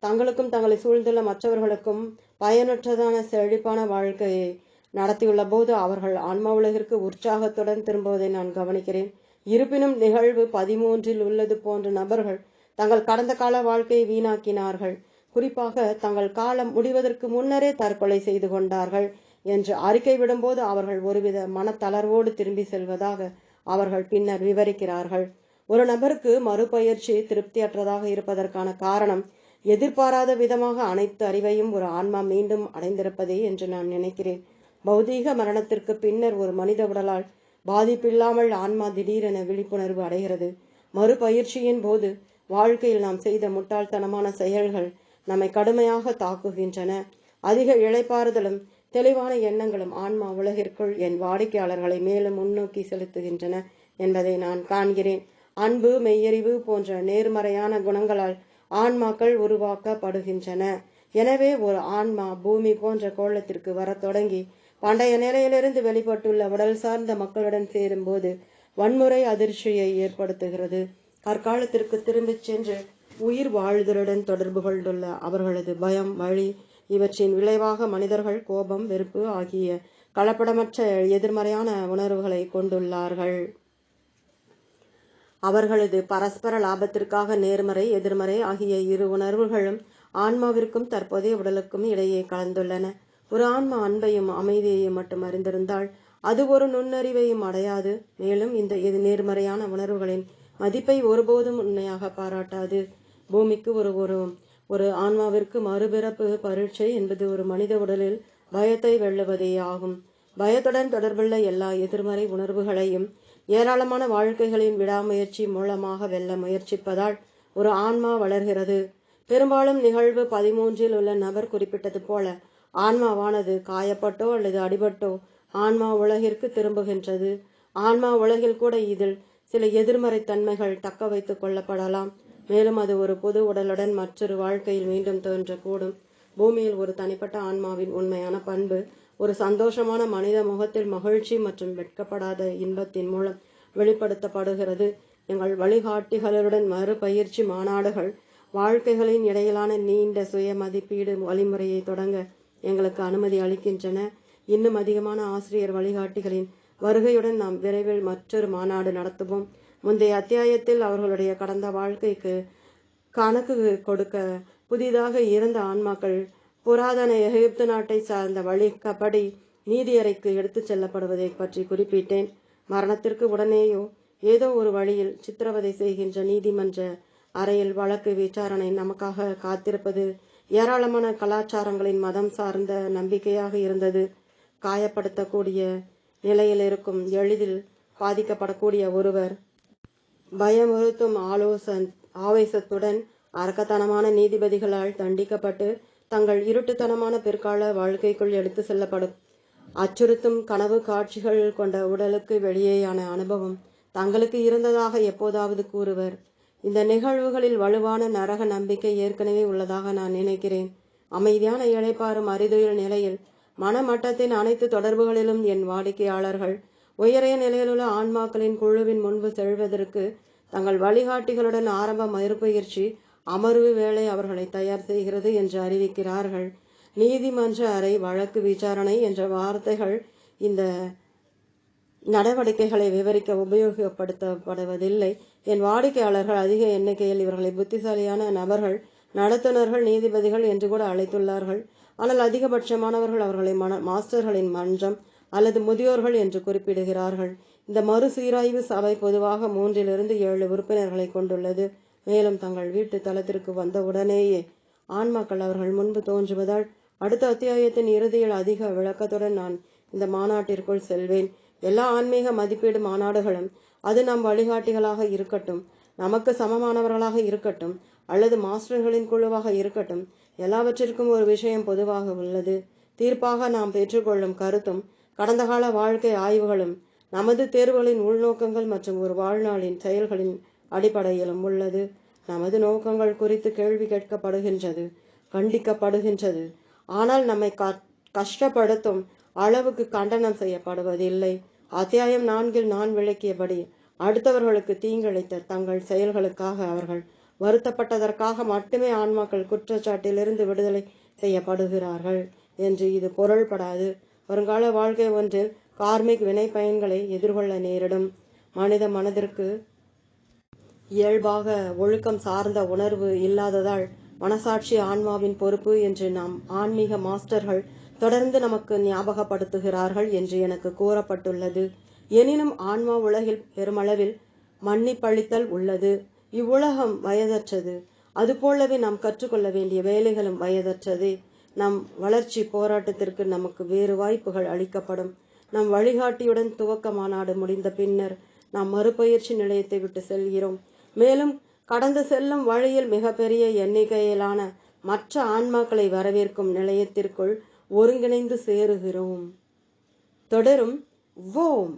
தங்களுக்கும் தங்களை சூழ்ந்துள்ள மற்றவர்களுக்கும் பயனற்றதான செழிப்பான வாழ்க்கையை நடத்தியுள்ள போது அவர்கள் ஆன்மா உலகிற்கு உற்சாகத்துடன் திரும்புவதை நான் கவனிக்கிறேன். இருப்பினும் நிகழ்வு 13 உள்ளது போன்ற நபர்கள் தங்கள் கடந்த கால வாழ்க்கையை வீணாக்கினார்கள். குறிப்பாக தங்கள் காலம் முடிவதற்கு முன்னரே தற்கொலை செய்து கொண்டார்கள் என்று அறிக்கை விடும்போது அவர்கள் ஒருவித மனத்தளர்வோடு திரும்பி செல்வதாக அவர்கள் பின்னர் விவரிக்கிறார்கள். ஒரு நபருக்கு மறுபயிற்சி திருப்தியற்றதாக இருப்பதற்கான காரணம் எதிர்பாராத விதமாக அனைத்து அறிவையும் ஒரு ஆன்மா மீண்டும் அடைந்திருப்பதே என்று நான் நினைக்கிறேன். பௌதீக மரணத்திற்கு பின்னர் ஒரு மனித உடலால் பாதிப்பில்லாமல் ஆன்மா திடீரென விழிப்புணர்வு அடைகிறது. மறுபயிற்சியின் போது வாழ்க்கையில் நாம் செய்த முட்டாள்தனமான செயல்கள் நம்மை கடுமையாக தாக்குகின்றன. அதிக இளைப்பாறுதலும் தெளிவான எண்ணங்களும் ஆன்மா உலகிற்குள் என் வாடிக்கையாளர்களை மேலும் முன்னோக்கி செலுத்துகின்றன என்பதை நான் காண்கிறேன். அன்பு, மெய்யறிவு போன்ற நேர்மறையான குணங்களால் ஆன்மாக்கள் உருவாக்கப்படுகின்றன. எனவே ஒரு ஆன்மா பூமி போன்ற கோளத்திற்கு வர தொடங்கி பண்டைய நிலையிலிருந்து வெளிப்பட்டுள்ள உடல் சார்ந்த மக்களுடன் சேரும்போது வன்முறை அதிர்ச்சியை ஏற்படுத்துகிறது. கற்காலத்திற்கு திரும்பிச் சென்று உயிர் வாழ்தலுடன் தொடர்பு கொண்டுள்ள அவர்களது பயம், வழி இவற்றின் விளைவாக மனிதர்கள் கோபம், வெறுப்பு ஆகிய கலப்படமற்ற எதிர்மறையான உணர்வுகளை கொண்டுள்ளார்கள். அவர்களது பரஸ்பர லாபத்திற்காக நேர்மறை, எதிர்மறை ஆகிய இரு உணர்வுகளும் ஆன்மாவிற்கும் தற்போதைய உடலுக்கும் இடையே கலந்துள்ளன. ஒரு ஆன்மா அன்பையும் அமைதியையும் மட்டும் அறிந்திருந்தால் அது ஒரு நுண்ணறிவையும் அடையாது. மேலும் இந்த நேர்மறையான உணர்வுகளின் மதிப்பை ஒருபோதும் உண்மையாக பாராட்டாது. பூமிக்கு ஒரு ஆன்மாவிற்கு மறுபிறப்பு பரீட்சை என்பது ஒரு மனித உடலில் பயத்தை வெல்லுவதே ஆகும். பயத்துடன் தொடர்புள்ள எல்லா எதிர்மறை உணர்வுகளையும் ஏராளமான வாழ்க்கைகளின் விடாமுயற்சி மூலமாக வெல்ல முயற்சிப்பதால் ஒரு ஆன்மா வளர்கிறது. பெரும்பாலும் நிகழ்வு 13 உள்ள நபர் குறிப்பிட்டது போல ஆன்மாவானது காயப்பட்டோ அல்லது அடிபட்டோ ஆன்மா உலகிற்கு திரும்புகின்றது. ஆன்மா உலகில் கூட இதில் சில எதிர்மறை தன்மைகள் தக்க வைத்துக் கொள்ளப்படலாம். மேலும் அது ஒரு பொது உடலுடன் மற்றொரு வாழ்க்கையில் மீண்டும் தோன்றக்கூடும். பூமியில் ஒரு தனிப்பட்ட ஆன்மாவின் உண்மையான பண்பு ஒரு சந்தோஷமான மனித முகத்தில் மகிழ்ச்சி மற்றும் வெட்கப்படாத இன்பத்தின் மூலம் வெளிப்படுத்தப்படுகிறது. எங்கள் வழிகாட்டிகளுடன் மறுபயிற்சி மாநாடுகள் வாழ்க்கைகளின் இடையிலான நீண்ட சுய மதிப்பீடு வழிமுறையை தொடங்க எங்களுக்கு அனுமதி அளிக்கின்றன. இன்னும் அதிகமான ஆசிரியர் வழிகாட்டிகளின் வருகையுடன் நாம் விரைவில் மற்றொரு மாநாடு நடத்துவோம். முந்தைய அத்தியாயத்தில் அவர்களுடைய கடந்த வாழ்க்கைக்கு கணக்கு கொடுக்க புதிதாக இருந்த ஆன்மாக்கள் புராதன எகிப்து நாட்டை சார்ந்த வழிக்கப்படி நீதியறைக்கு எடுத்துச் செல்லப்படுவதை பற்றி குறிப்பிட்டேன். மரணத்திற்கு உடனேயோ ஏதோ ஒரு வழியில் சித்திரவதை செய்கின்ற நீதிமன்ற அறையில் வழக்கு விசாரணை நமக்காக காத்திருப்பது ஏராளமான கலாச்சாரங்களின் மதம் சார்ந்த நம்பிக்கையாக இருந்தது. காயப்படுத்தக்கூடிய நிலையில் இருக்கும் எளிதில் பாதிக்கப்படக்கூடிய ஒருவர் பயமுறுத்தும் ஆவேசத்துடன் அரக்கத்தனமான நீதிபதிகளால் தண்டிக்கப்பட்டு தங்கள் இருட்டுத்தனமான பிற்கால வாழ்க்கைக்குள் எடுத்து செல்லப்படும் அச்சுறுத்தும் கனவு காட்சிகள் கொண்ட உடலுக்கு வெளியேயான அனுபவம் தங்களுக்கு இருந்ததாக எப்போதாவது கூறுவர். இந்த நிகழ்வுகளில் வலுவான நரக நம்பிக்கை ஏற்கனவே உள்ளதாக நான் நினைக்கிறேன். அமைதியான இளைப்பாறும் அறிதுயில் நிலையில் மனமட்டத்தின் அனைத்து தொடர்புகளிலும் என் வாடிக்கையாளர்கள் உயரிய நிலையிலுள்ள ஆன்மாக்களின் குழுவின் முன்பு செல்வதற்கு தங்கள் வழிகாட்டிகளுடன் ஆரம்ப மறுபயிற்சி அமர்வு வேலை அவர்களை தயார் செய்கிறது என்று அறிவிக்கிறார்கள். நீதிமன்ற அறை, வழக்கு விசாரணை என்ற வார்த்தைகள் இந்த நடவடிக்கைகளை விவரிக்க உபயோகப்படுத்தப்படுவதில்லை. என் வாடிக்கையாளர்கள் அதிக எண்ணிக்கையில் இவர்களை புத்திசாலியான நபர்கள், நடத்துனர்கள், நீதிபதிகள் என்று கூட அழைத்துள்ளார்கள். ஆனால் அதிகபட்சமானவர்கள் அவர்களை மாஸ்டர்களின் மன்றம் அல்லது முதியோர்கள் என்று குறிப்பிடுகிறார்கள். இந்த மறுசீராய்வு சபை பொதுவாக 3 to 7 உறுப்பினர்களை கொண்டுள்ளது. மேலும் தங்கள் வீட்டு தளத்திற்கு வந்த உடனேயே ஆன்மாக்கள் அவர்கள் முன்பு தோன்றுவதால் அடுத்த அத்தியாயத்தின் இறுதியில் அதிக விளக்கத்துடன் நான் இந்த மாநாட்டிற்குள் செல்வேன். எல்லா ஆன்மீக மதிப்பீடு மாநாடுகளும், அது நம் வழிகாட்டிகளாக இருக்கட்டும், நமக்கு சமமானவர்களாக இருக்கட்டும், அல்லது மாஸ்டர்களின் குழுவாக இருக்கட்டும், எல்லாவற்றிற்கும் ஒரு விஷயம் பொதுவாக உள்ளது. தீர்ப்பாக நாம் பெற்றுக்கொள்ளும் கருத்தும் கடந்த கால வாழ்க்கை ஆய்வுகளும் நமது தேர்வுகளின் உள்நோக்கங்கள் மற்றும் ஒரு வாழ்நாளின் செயல்களின் அடிப்படையிலும் உள்ளது. நமது நோக்கங்கள் குறித்து கேள்வி கேட்கப்படுகின்றது, கண்டிக்கப்படுகின்றது. ஆனால் நம்மை கஷ்டப்படுத்தும் அளவுக்கு கண்டனம் செய்யப்படுவதில்லை. அத்தியாயம் 4 நான் விளக்கியபடி அடுத்தவர்களுக்கு தீங்கிழைத்த தங்கள் செயல்களுக்காக அவர்கள் வருத்தப்பட்டதற்காக மட்டுமே ஆன்மாக்கள் குற்றச்சாட்டிலிருந்து விடுதலை செய்யப்படுகிறார்கள் என்று இது பொருள்படாது. வருங்கால வாழ்க்கை ஒன்றில் கார்மிக் வினை பயன்களை எதிர்கொள்ள நேரிடும். மனித மனதிற்கு இயல்பாக ஒழுக்கம் சார்ந்த உணர்வு இல்லாததால் மனசாட்சி ஆன்மாவின் பொறுப்பு என்று நாம் ஆன்மீக மாஸ்டர்கள் தொடர்ந்து நமக்கு ஞாபகப்படுத்துகிறார்கள் என்று எனக்கு கூறப்பட்டுள்ளது. எனினும் ஆன்மா உலகில் பெருமளவில் மன்னிப்பளித்தல் உள்ளது. இவ்வுலகம் வயதற்றது. அதுபோலவே நாம் கற்றுக்கொள்ள வேண்டிய வேலைகளும் வயதற்றதே. நம் வளர்ச்சி போராட்டத்திற்கு நமக்கு வேறு வாய்ப்புகள் அளிக்கப்படும். நம் வழிகாட்டியுடன் துவக்க மாநாடு முடிந்த பின்னர் நாம் மறுபயிற்சி நிலையத்தை விட்டு செல்கிறோம். மேலும் கடந்து செல்லும் வழியில் மிகப்பெரிய எண்ணிக்கையிலான மற்ற ஆன்மாக்களை வரவேற்கும் நிலையத்திற்குள் ஒருங்கிணைந்து சேருகிறோம். தொடரும். ஓம்.